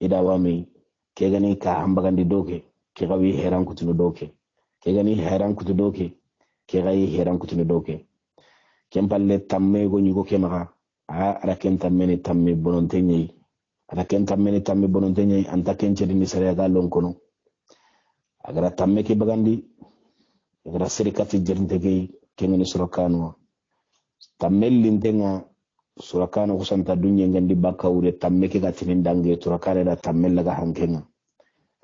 S1: ida wame ke gani ka hambagandi doke ke gawi heran kutuno doke ke gani heran kutu doke ke gawi heran kutuno doke kempalle tamme go nyugo ke maka ara ken tamme ne tamme bonontenye ara ken tamme ne tamme bonontenye anta ken cedi ni sare ga lon kono agara tamme ke bagandi agara serikati jirnte ke kengani surakano tamme lintenga surakano kusanta dunya ngandi bakawure tamme ke gatinin dange turakare da tamme laga hankenga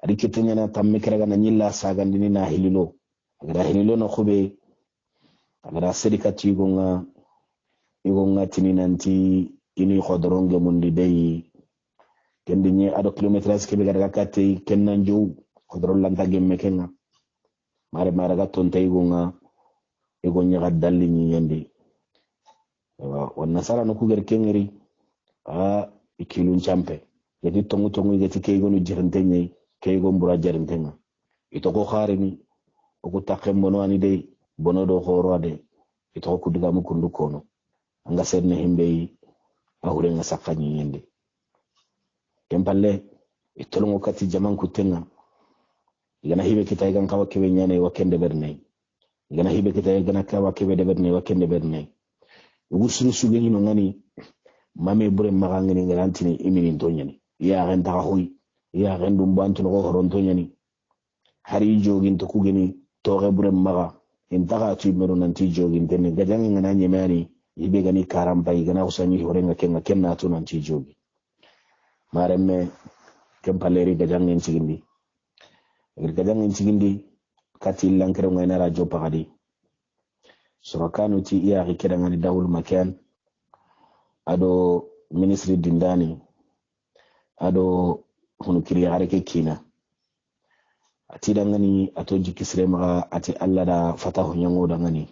S1: adi kitanya na tamme keraga na nyilla sagandi ni na hililo agara hililo no khube agara serikati igonga tininanti ini khodoronge mundi dei kendi nye ado kilometers ke bega daga kate kennan jow khodron lanta gemme kenga mare ga tonta igonga gadalli ni yende nasara no kuger kengeri ikilun champe yedi tongu yeti keygonu jirentenye keygon bura jirentenga ito ko kharini o ko takem bono ani de bono do khoro de ito ko diga mu kundu kono anga sedne himbe ahure nga sakanyi yende kempalle itolongo kati jaman kutenga igana hibe kitay gan kawa kebe nyane wakende berne igana hibe kitay gan kawa kebe de berne wakende berne wusuru sugeni no ngani mame bure magangeni ngarantini imini tonyani ya renta hoy ya rendu bantu no horon tonyani hari jogin to kugeni tore bure maga intaka tu mero nanti jogin tenne gajangi ngana nyemani ibe gani karamba igana usani horenga kenna to nanti jogi maremme kempaleri gajangi nsigindi gajangi nsigindi kati lankere ngana radio pagadi surakanu ti iya kira ngani dawul makan ado ministry dindani ado hunu kiri harake kina ati dangani ato jikisre maga ati alla da fatahu nyango dangani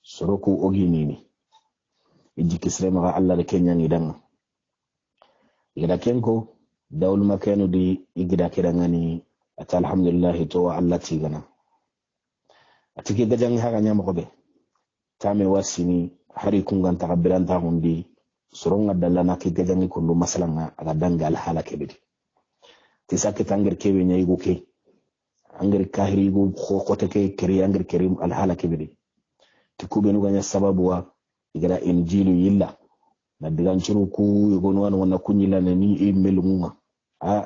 S1: soroku ogini ni jikisre maga alla da kenya ni danga igida kenko dawul makanu di igida kira ngani ati alhamdulillah to alla tigana ati ke gajangi haga nyama ko be tame wasini hari kungan takabiranta hundi soronga dalana ke gajangi kundu masalanga aga danga alhala kebedi tisake tangir kebe nyai guke angir kahiri gu khote ke kiri angir kerim alhala kebedi tikube nuganya sababu wa igara injilu yilla na digan churu ku yugonu wana kunyila ni email munga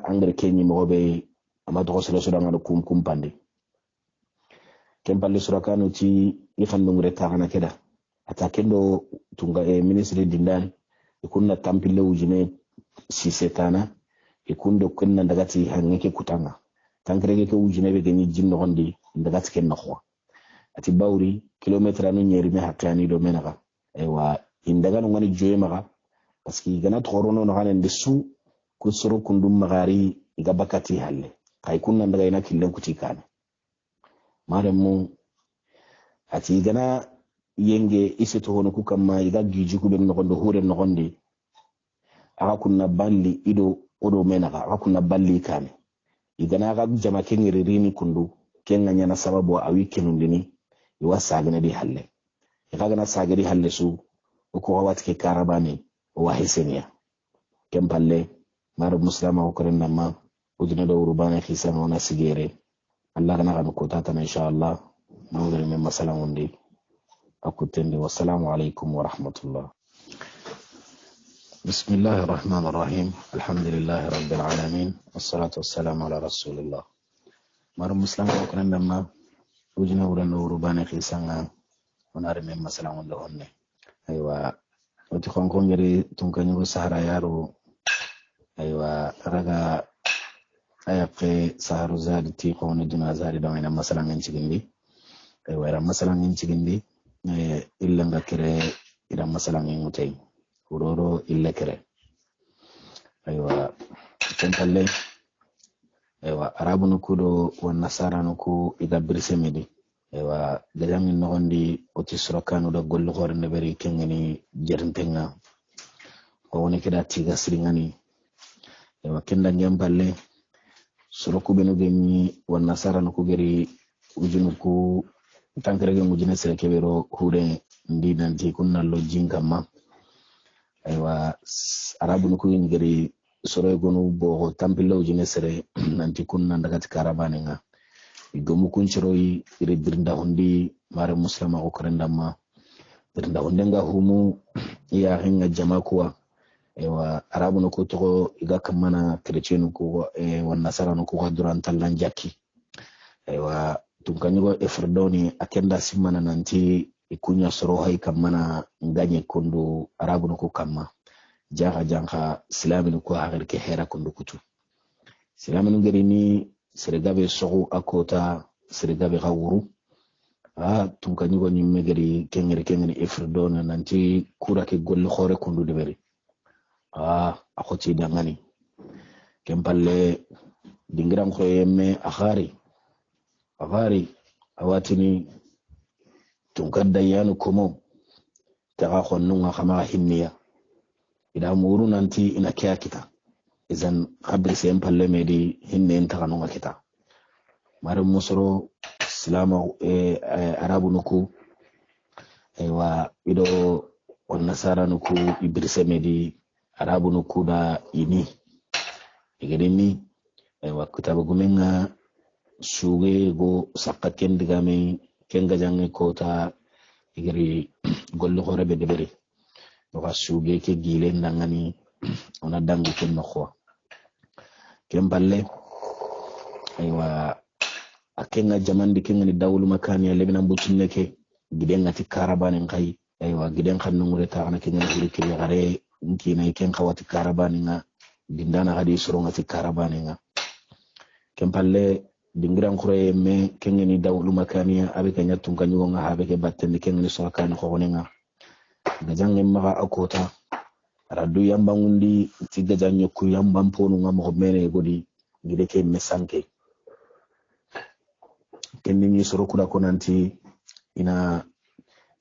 S1: angir kenyi mobe amado solo sodanga kumpande kempalle surakano ci ifandum reta kana keda atakendo tunga ministry dindani ikunna tampille ujine sisetana ikundo kunna dagati hangeke kutanga tankrege ke ujine be gani jinno hondi dagati kenno khwa ati bawri kilometre anu nyeri me hakani do menaga ewa indaga no ngani joye maga paski gana torono no hanen desu kusuru kundum magari igabakati halle kay kunna daga ina killen kutikana maremu ati gana yenge isitu hono ku kamma iga giju ku ben nogondo hure nogondi aga kunna balli ido odo menaka aga kunna balli kane igana aga jama kengiri rini kundu kenga nyana sababu awi kenundini iwa sagane di halle iga gana sagari halle su uko wawat ke karabani wa hiseniya kempalle mar muslima ko korenda ma udina do urbana khisa ngona sigere Allah gana kan ko tata inshallah mawdari men masalan wondi akutendi wassalamu alaikum wa rahmatullah. بسم الله الرحمن الرحيم الحمد لله رب العالمين والصلاة والسلام على رسول الله. مر مسلم وكرن لما وجنا ورن وربان خيسانا ونارم مثلا وندهن أيوة وتكون كونجري تونكنيو سهرة يارو أيوة رجع أيقى سهر زاد تيقون دون زاد دعينا مثلا نشجندي أيوة مثلا نشجندي إلا نذكره إذا مثلا نموتين uroro ille kere aywa tempalle aywa arabu nukudo wan nasara nuku iga birsemedi aywa gajamin nogondi oti surokanu da gollu horne beri kengeni jerintenga ko woni keda tiga sringani aywa kenda ngemballe suroku benu gemi wan nasara nuku geri ujunuku tankere ge mujine sere kebero hure ndi nanti kunnallo jingama aywa arabu nuku ngiri soro gonu bo tampilo jine sere nanti kunna ndagati karabane nga igomu kunchiroi ire birnda hundi mare muslima ko korendama birnda hundenga humu ya hinga jamakuwa aywa arabu nuku to iga kamana chrétien ko wan nasara nuku ko duranta lanjaki aywa tunkanyugo efrdoni akenda simana nanti ikunya soro hay kamana nganye kundu arabu nuku kama jaha janka silaminu ko hagar ke hera kundu kutu silaminu ngeri ni seregabe sogu akota seregabe gawuru tunkanyugo nyimme geri kengeri efrdoni nanti kura ke golle khore kundu deberi akoti dangani kempalle dingiran ko yemme akhari awatini tunkadda yanu komo taga khonnunga khama hinniya ida muru nanti ina kya kita izan khabri sem palle medi hinne enta kanunga kita mare musoro islama arabu nuku aywa ido on nasara nuku ibrise medi arabu nuku da ini igedini aywa kitabu gumenga suge go sakaken digame kenga jange kota igeri gollu hore be debere doka suge ke gile ndangani ona dangu ken nokwa kemballe aywa akenga jamandi kenga ni dawlu makani ya lebina mbutunne ke gidenga ti karabane ngai aywa giden khannu ngureta ana kenga hiri ke gare nkina ken khawati karabane nga dindana hadi suronga ti karabane nga kemballe dingiran kure me kengeni dawlu makaniya abe kanya tunkanyugo nga habe ke batten kengeni sorakani khogonenga gajange maga akota radu yamba ngundi ti gajanyo ku yamba mponu nga mo mene godi gide ke mesanke kenni sorokula konanti ina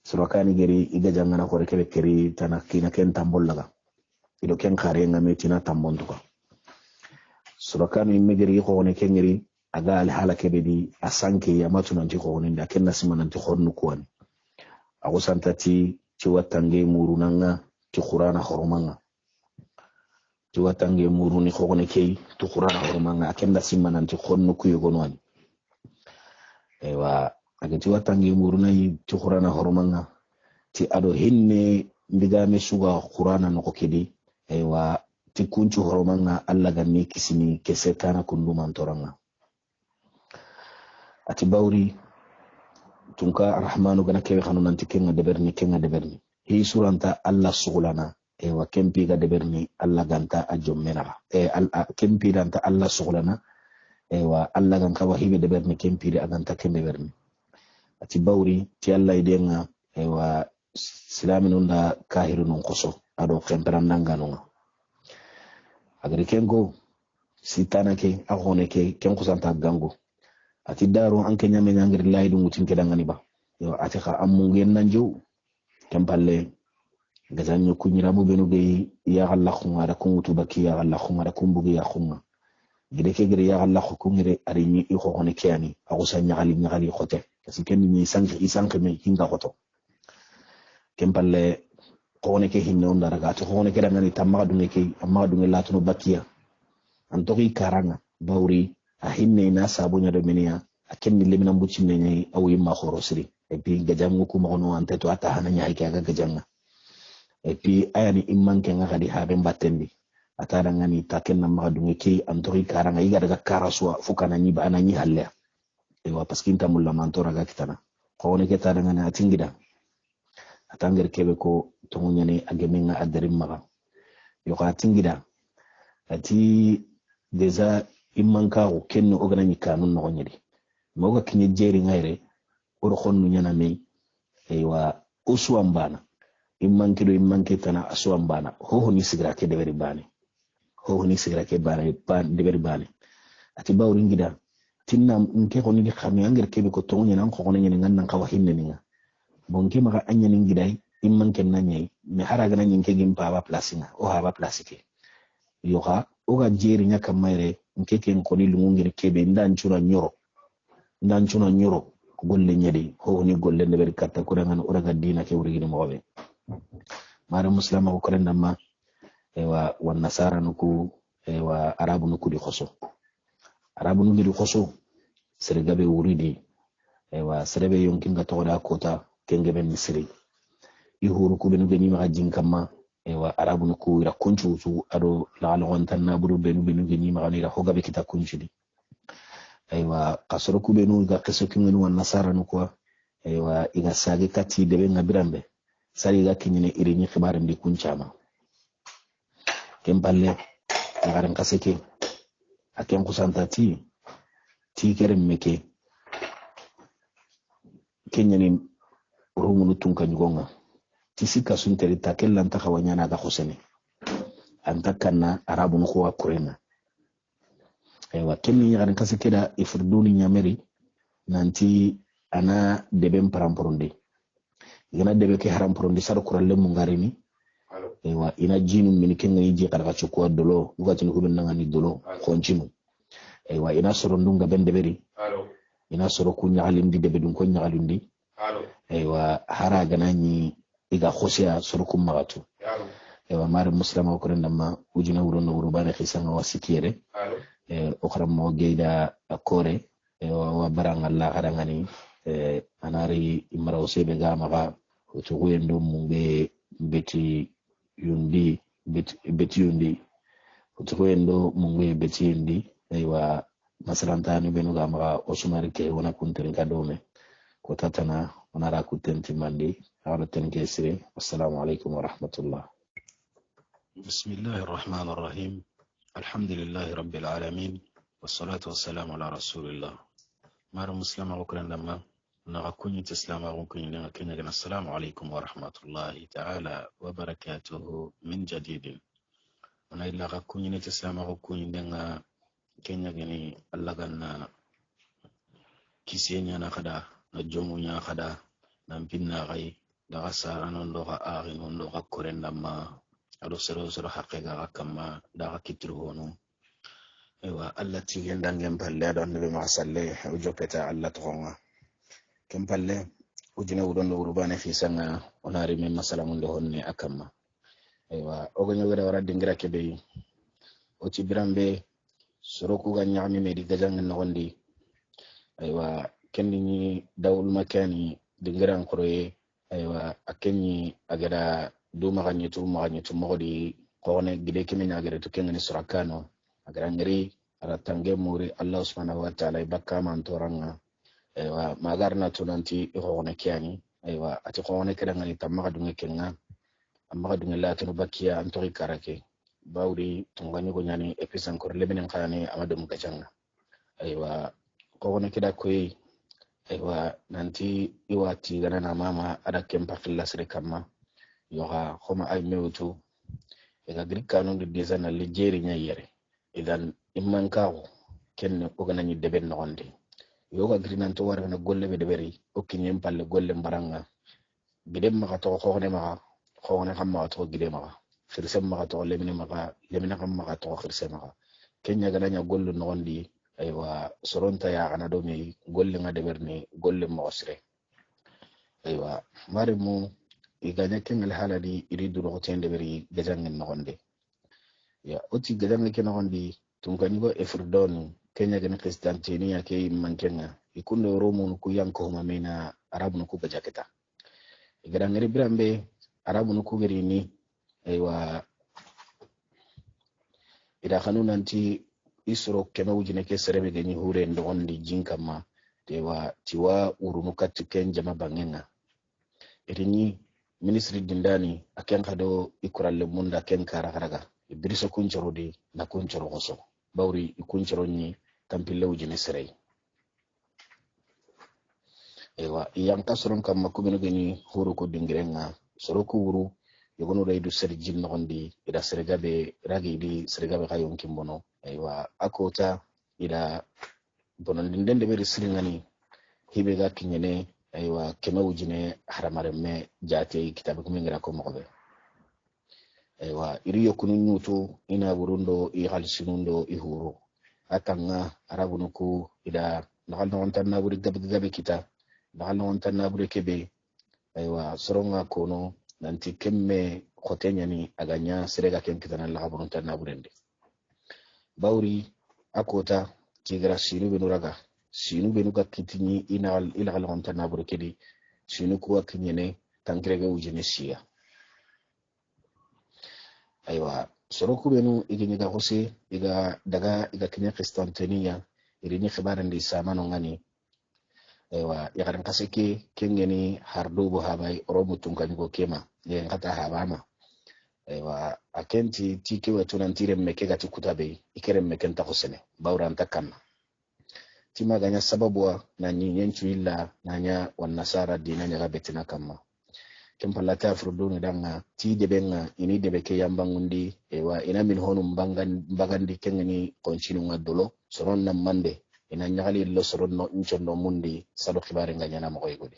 S1: sorakani geri igajanga na kore kebe keri tanakina ken tambollaga ido ken khare nga metina tambontuka sorakani megeri khogone kengeri aga alhala kebedi asanke ya matu nanti khoninda kenna simananti khornu kuwani agusantati ti watange murunanga ti qur'ana hormanga ti watange muruni khogone kay ti qur'ana hormanga akenda simananti khornu kuyogonwani ewa agati watange murunai ti qur'ana hormanga ti ado hinne ndigame suga qur'ana no ko kedi ewa ti kunchu hormanga alla ganni kisini kesetana kundu mantoranga ati bawri tunka arrahmanu gana kewe khanu nanti kenga deberni hi suranta alla sugulana wa kempi ga deberni alla ganta ajommena kempi danta alla sugulana wa alla ganka wahibe deberni kempi de aganta deberni ati bawri ti alla idenga wa silaminun da kahirun qoso ado kemperandanga nunga agri kengo sitana ke agone ke ken kusanta gango ati daro anke nyame nyangir laydu mutin kedangani ba yo atika amungen nanjo kempalle gazanyo kunyira mu benu be ya Allah khunga da kungutu baki ya Allah khunga da kumbugi ya khunga gide ke gire ya Allah khungire ari ni i khone kiani agusa nyagali khote kasi ken ni sanki me hinga khoto kempalle khone ke hinne on daraga to khone ke dangani tamma dunge ke amma dunge latuno bakiya antoki karanga bawri a hinne na sabunya do menia akenni lemina mbuccinne nyai awi ma khorosiri et puis gajangu kuma ono ante to ata hananya ay kaga gajanga et puis ayani imman ke ngadi habe mbattendi atara ngani taken na magadunge ki antori karanga iga daga karaswa fukana nyi ba ananyi halle ewa paskinta mulla mantora ga kitana khawone ke tada ngana atingida atanger kebe ko tongunya ne agemenga adarim maga yo ka atingida ati deza imman ka ko kenno ogana nyi kanun no nyedi moga kinye jeri ngaire oro khonnu nyana me ewa uswambana imman ke tana aswambana ho ni sigra ke deberi bani ho ni sigra ke bani deberi bani ati bawri ngida tinna nke ko ni khami anger ke ko tongunya nan ko konen ngan nan kawa hinne ninga bonke maka anya ni ngidai imman ke nanyai me haraga nan nke gim baba placinga o haba placike yoga oga jeri nya kamaire nke ken ko ni lungungir kebe ndan chuna nyoro golle nyedi ho ni golle deberi katta ko dangan uraga dina ke wurigi mo be mara muslima ko korenda ma ewa wan nasara nuku ewa arabu nuku di khoso sergabe wuridi ewa serebe yonkinga toda kota kengebe misri ihuru ku benu geni ma jinkama ewa arabu nuku ira kunchutu ado la alwan na buru benu geni ma ira hogabe kita kunchidi ewa kasoro ku benu ga keso kingenu wan nasara nuku ewa iga sage kati debe ngabirambe sari ga kinyine irini khibar ndi kunchama kempalle ngaran kaseke aken kusanta ti kerem meke kenyani rumunu tunka nyugonga tisika sunteri takella ntaka wanyana ga khosene antakana arabu nuko wa kurena ewa kenni ngaran kaseke da ifurduni nyameri nanti ana debem paramporonde igana debe ke haram porondi sar kuralle mu ngarini ewa ina jinu min kenga yiji kada chukwa dolo ugati ni kubin ngani dolo khonchinu ewa ina soro ndunga bende beri ina soro kunya alindi debe dun konya alundi ewa hara ganani iga khosia soro kumagatu ewa mare muslima ko renda ma ujina wurono wurubane khisanga wasikire okram mo geida akore ewa wa baranga la harangani anari imara osebe ga maga utugwendo mumbe beti yundi utugwendo mumbe beti yundi aywa masalanta ni benu ga maga osumari ke wana kunten kadome ko tatana onara kutenti mandi awra tenke sire. Assalamu alaikum warahmatullah.
S2: Bismillahir Rahmanir Rahim. Alhamdulillahi Rabbil Alamin. Wassalatu wassalamu ala Rasulillah. Mara muslima ko krandama na kunyi islama ko kunyi na kenya gana. Assalamu alaikum wa rahmatullahi ta'ala wa barakatuhu min jadidin. Ona illa ka kunyi islama ko kunyi nga kenya gani Allah ganna kisenya na kada na jomu nya kada na pinna gai da asara non do ga ari non do ga korenda ma ado sero haqiqa kama da ga kitru hono ewa allati gendangem balle don be ma salle o jopeta Allah tonga kempalle ujina udon urubane fi sanga onari men masalamun de honne akamma ewa ogonyo wera wara dingira kebe o ci birambe soroku ga nyami me di gajang no gondi ewa kenni ni dawul makani dingira nkoroye ewa akenni agada duma ganyitu mogodi kone gide kimina agada to kenni surakano agada ngiri aratange muri Allah subhanahu wa ta'ala bakka man toranga ewa magarna tunanti ihone kiani ewa ati khone kedanga ni tamma dunga kenga amma dunga la tanu bakiya antori karake bawri tungani ko nyani episan kor lebenen khane amadum gajanga ewa khone keda koy ewa nanti iwati gana na mama ada kempa khilla sire kama yoga khoma ay mewtu ega grikano de dezana lijeri nyayere idan imman kawo kenne ogana ni deben nogonde yoga grinan to warana golle be deberi o kinyen palle golle mbaranga gidem maka to xoone xam maka to gidem maka khirsem maka to lemine xam maka to khirsem maka kenya gananya gollu nogondi aywa soronta ya kana do mi golle nga deberni golle mo osre aywa mari mu iganya kengal haladi iridu no tende beri gajangin nogonde ya oti gajangi ke nogondi tunkani go efurdon kenya gani kristantini ya ke mankenga ikundo romu ku yanko mamena arabu no ku gajaketa igara birambe arabu no ku gerini aywa ida kanunanti isro kema wujine ke serebe gani hure ndogondi jinkama tewa tiwa urunu katti ken jama bangenga irini ministry dindani aken kado ikuralle munda ken karaga idrisa kunchorodi na kunchoro goso bawri ikunchoro ni tampille wujine serei ewa yang kasron kam makubino gani huru ko dingirenga soro ko wuru yogono raydu ser jim nogondi ida sergabe ragi di sergabe kayon kimbono aywa akota ida bonon dindende be risringani hibe ga kinyene aywa kema wujine haramare me jate kitabe kumengira ko mokobe aywa iriyo kunu nyuto ina burundo I halsinundo I huru atanga arabunuku ida nakal non tan naburi gabe kita nakal non tan naburi kebe aywa soronga kono nanti kemme khotenyani aganya serega ken kitana la habun tan naburende bawri akota kigra sinu benuga kitini inal ila halon tan naburi kedi sinu ko kinyene tankrege wujine siya aywa soroku benu igini ga hose iga kinya kristanteniya irini khibarandi samano ngani aywa yagaran kaseke kengeni hardo bo habai romu tunkani go kema ye ngata habama aywa akenti tike wetu nantire meke gati kutabe ikere meke nta hosene bawra anta kanna tima ganya sababu na nyenchu illa nanya wan nasara dina nyaga betina kama kempalata afruduni danga ti debenga ini debeke yambangundi ewa ina min honum mbagandi kengeni konchinu ngadolo soron na mande ina nyagali lo soron no inchondo mundi sado khibare nga nyana mo gode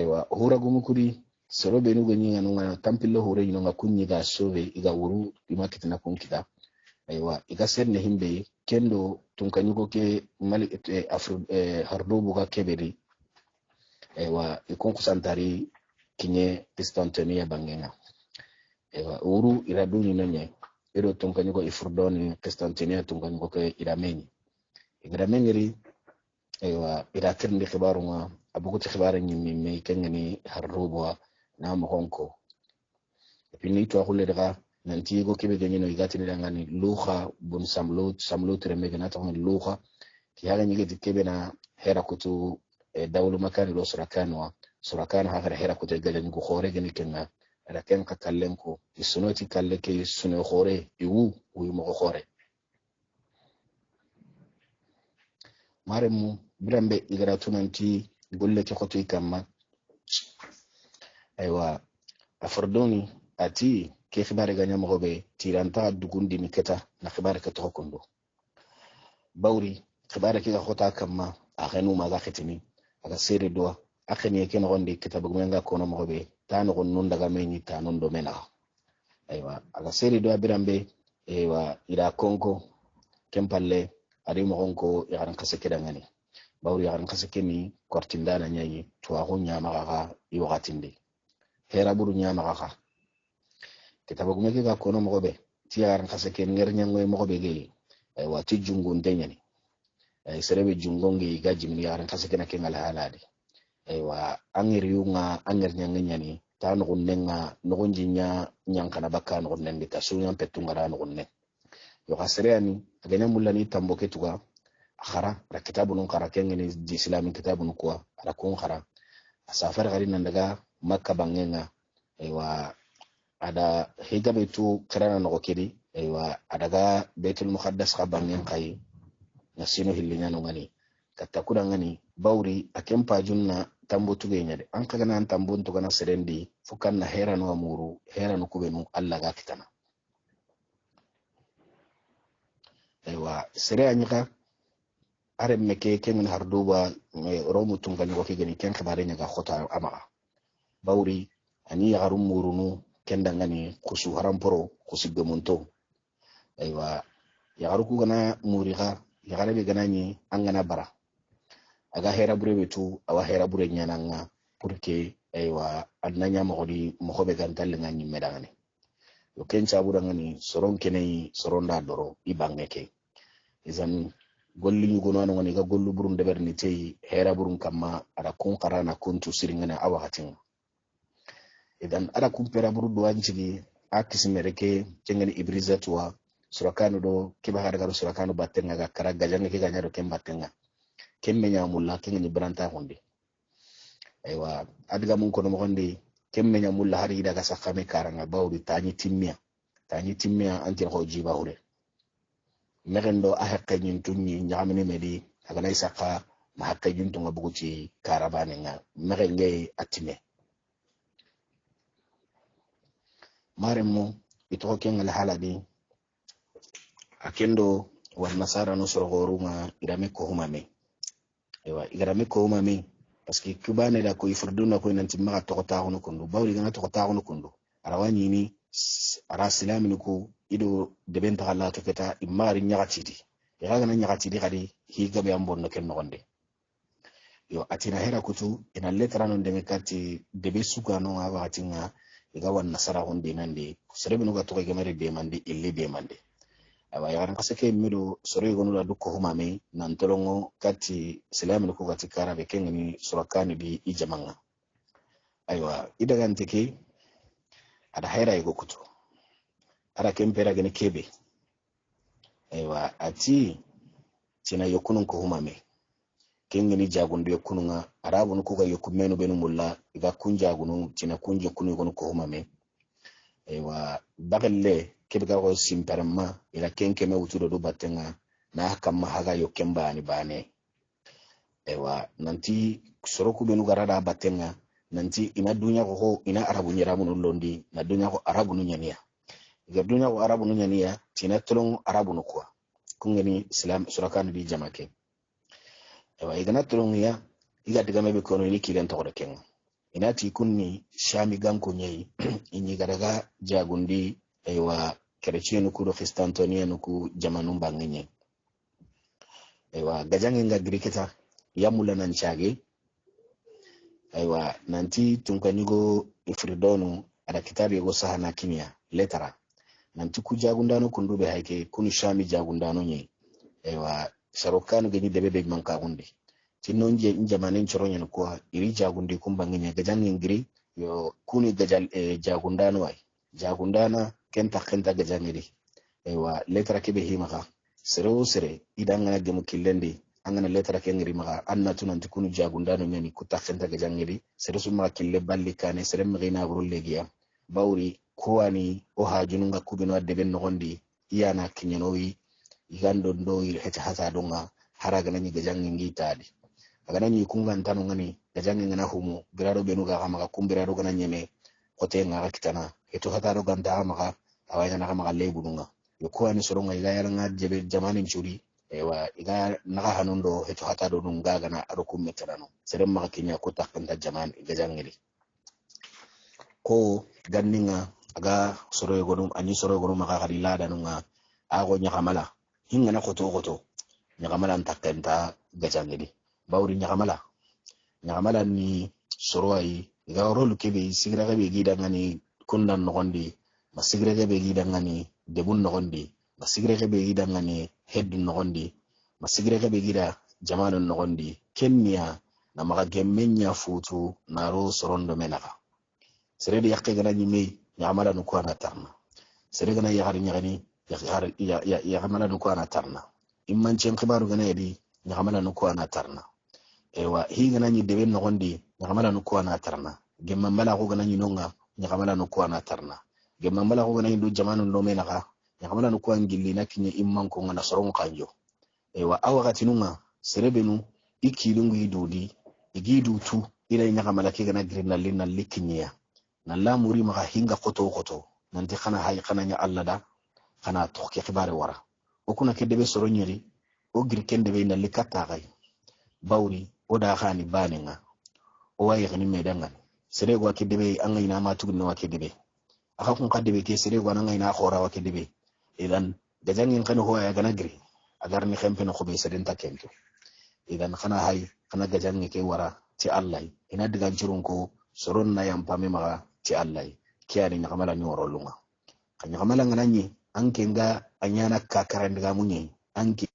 S2: ewa hura gumukuri soro benu goni nga tampillo hore yino nga kunyi ga sove iga wuru imakitina kunkida ewa iga serne himbe kendo tunkanyugo ke mali hardubu ga keberi ewa ikonku santari kinye kristantenia bangenga ewa uru iraduni nenye ero tunkanyugo ifurdoni kristantenia tunkanyugo ke irameni igramengeri ewa iratirndi khibaru nga abuguti khibaru nyimmi me kengeni harrubwa na mohonko epini to akule daga nanti go kebe ganyino igatini dangani luha bun samlut remegena to luha ki haga nyige kebe na hera kutu dawlu makani lo surakan ha hera kutu gajan go khore gani kenna ada ken ka kallen ko isunoti kalle ke suno khore iwu mo khore maremu birambe igara tunanti golle ke khoto ikamma aywa afardoni ati ke khibare ganya mo be tiranta dugundi miketa na khibare ka to kondo bawri khibare ke khota kamma akhenu maga khitini aga sere do akheni ke no gondi kitabu menga kono mo be tano gon non daga meni tanon do mena aywa aga sere do birambe aywa ila konko kempalle adi mo gonko yaran kaseke dangani bawri yaran kaseke ni kortindana nyayi to ago nyama ga iwatinde hera buru nyama ga kitabu gumeke ga kono mo be ti yaran kaseke nger nyangoy mo be ge aywa ti jungun denyani ay serebe jungongi ga jimni yaran kaseke na kengal halade aywa angir yunga angir nyanganyani ta no gonenga no gonjinya nyankana bakka no gonnen ta sunya petunga ra no gonnen yo khasreani aganya mulani tamboke tuga akhara ra kitabun qara kengeni di islamic kitabun ko ara kun khara asafar garin nan daga makka bangenga aywa ada higabe tu karana no kedi aywa adaga baitul muqaddas ka bangen kai nasino hillinya no ngani katakura ngani bawri akempa junna tambo tuge nyade an kaga nan tambon to kana serendi fukan na hera no amuru hera no kubenu alla ga kitana aywa sere anyika are meke kemin harduba romu tungani ko kigani ken khabare nya ga khota amaga bawri ani yarum murunu kendangani kusu haramporo kusigbe monto aywa yagaru ku gana muriga yagare be gana ni angana bara aga hera bure betu awa hera bure nyananga purke aywa annanya mogodi mogobe gantal ngani medangani yo ken cabura ngani soron kenei soronda doro ibangeke izan golli nyugono anu ngani ga gollu burun deberni tei hera burun kama ada kun qarana kuntu siringana awa hatin idan ada kun pera buru do anjigi akismereke cengani ibrizatwa surakanu do kiba hada garu surakanu battenga ga kara gajange ke ganyaro kem battenga kemme nyamulla kengani branta honde aywa adiga mun kono mo honde kemme nyamulla hari daga sakame karanga bawdi tani timmiya anti ko jiba hure megendo a hakke nyin tunni nyamene medi aga nay saka ma hakke nyin tunga buguti karabane nga megenge atime maremo ito kenga la haladi akendo war nasara no soro gorunga irame ko humame ewa irame ko humame parce que kubane da ko ifurduna ko nanti maga to ta hono kundu bawri gana to ta hono kundu arawani ni ara silamini ko ido deben ta Allah to keta imari nyakatidi ya gana nyakatidi kadi hi gabe ambon no ken nogonde yo atina hera kutu ina letra non de mekati debe suka no ava atinga iga wan nasara honde nande serebe no gato ke mare de mande ille de mande aba yaran kasake mido sore gonu la dukko humame nan tolongo kati silamini ko gati karabe kengani surakani bi ijamanga aywa idagante ke ada hera ego kutu ada kempera gene kebe aywa ati tina yokunun ko humame kengeni jagundu yokununga arabu no kuga yokumenu benu mulla iga kunjagunu tina kunje kunu gonu ko humame aywa bagalle kebe ga ko simparma ila kenkeme wutudo do batenga na kamma haga yokemba ni bane aywa nanti soroku benu garada batenga nanti ina dunya ko ina arabu nyiramu no londi na dunya ko arabu no nyania iga dunya ko arabu no nyania tina tolong arabu no kwa kungeni islam surakanu di jamake ewa igana tolong ya iga diga mebe kono ni kilen to ko kenga inati kunni shami ganko nyei inyi garaga jagundi ewa kerechenu ku do kristantonienu ku jamanu bangenye ewa gajange nga griketa yamula nan chage aywa nanti tunkanigo ifridonu ada kitabi go sahana kimia letara nanti ku jagundano kundube hayke kuni shami jagundano nye aywa sarokanu geni debebe manka gunde tinonje njamanen choronyen kwa iri jagundi kumbangenya gajange ngiri yo kuni gajal jagundano ay jagundana kenta gajangiri aywa letara kebe himaka sere idanga gemu killendi angana letra kengri maga anna tunan tukunu jagundano meni kutakhenta gajangiri seresu ma kille balli kane sere mgina burullegiya bawri kowani o hajununga kubino adeben nogondi iyana kinyanowi igando ndoyi heta hata donga haraga nani gajangi tadi aga nani kunga ntano ngani gajangi ngana humu biraro benu ga maga kumbiraro gana nyeme kote nga kitana eto hata ro ganda maga awaya na maga lebununga yokowani soronga igayara nga jebe jamani nchuri ewa iga naga hanundo heto hata do nunga gana arokum metarano serem maga kinya ko takanta jamani gajangiri ko ganninga aga soro gonum ani soro gonum maga harila danunga ago nyakamala hinga na koto nyakamala ntakenta gajangiri bawri nyakamala ni soro ai iga rolu kebe sigira kebe gidangani kundan nogondi masigira kebe gidangani debun nogondi masigira kebe gidangani head nogondi masigira kebe gida jamanu nogondi kenya na maga gemmenya futu naro sorondo menaka serede yakke gana nyime nyamala nuko ana tarna serede gana yagari nyagani yagamala nuko ana tarna imman chen khibaru gana yadi nyamala nuko ana tarna ewa hi gana nyi debe nogondi nyamala nuko ana tarna gemma mala ko gana nyinonga nyamala nuko ana tarna gemma mala ko gana ndu jamanu no menaka nyakamala nuko angili na kinye imman ko ngana soron kanjo ewa awagati nunga serebenu ikilungu idudi igidu tu ila nyakamala ke gana grina lina likinya na lamuri maka hinga koto nanti khana hay khana nya alla da khana toke khibare wara okuna ke debe soron nyeri o girken de be na likata gai bawri o da khani baninga o wayi khani medangan sere go ke de be an ina ma tugun no ke de be aka kun kadde be ke sere go nan ina khora wa ke de be idan gajangin kan ho ya gana giri agar ni khempe no khobe seren ta kento idan khana hay khana gajangi ke wara ti Allah ina diga jirun ko soron na yam pame maga ti Allah kiyani na kamala ni woro lunga kanya kamala ngananyi anke nga anyana kakaran diga munye anke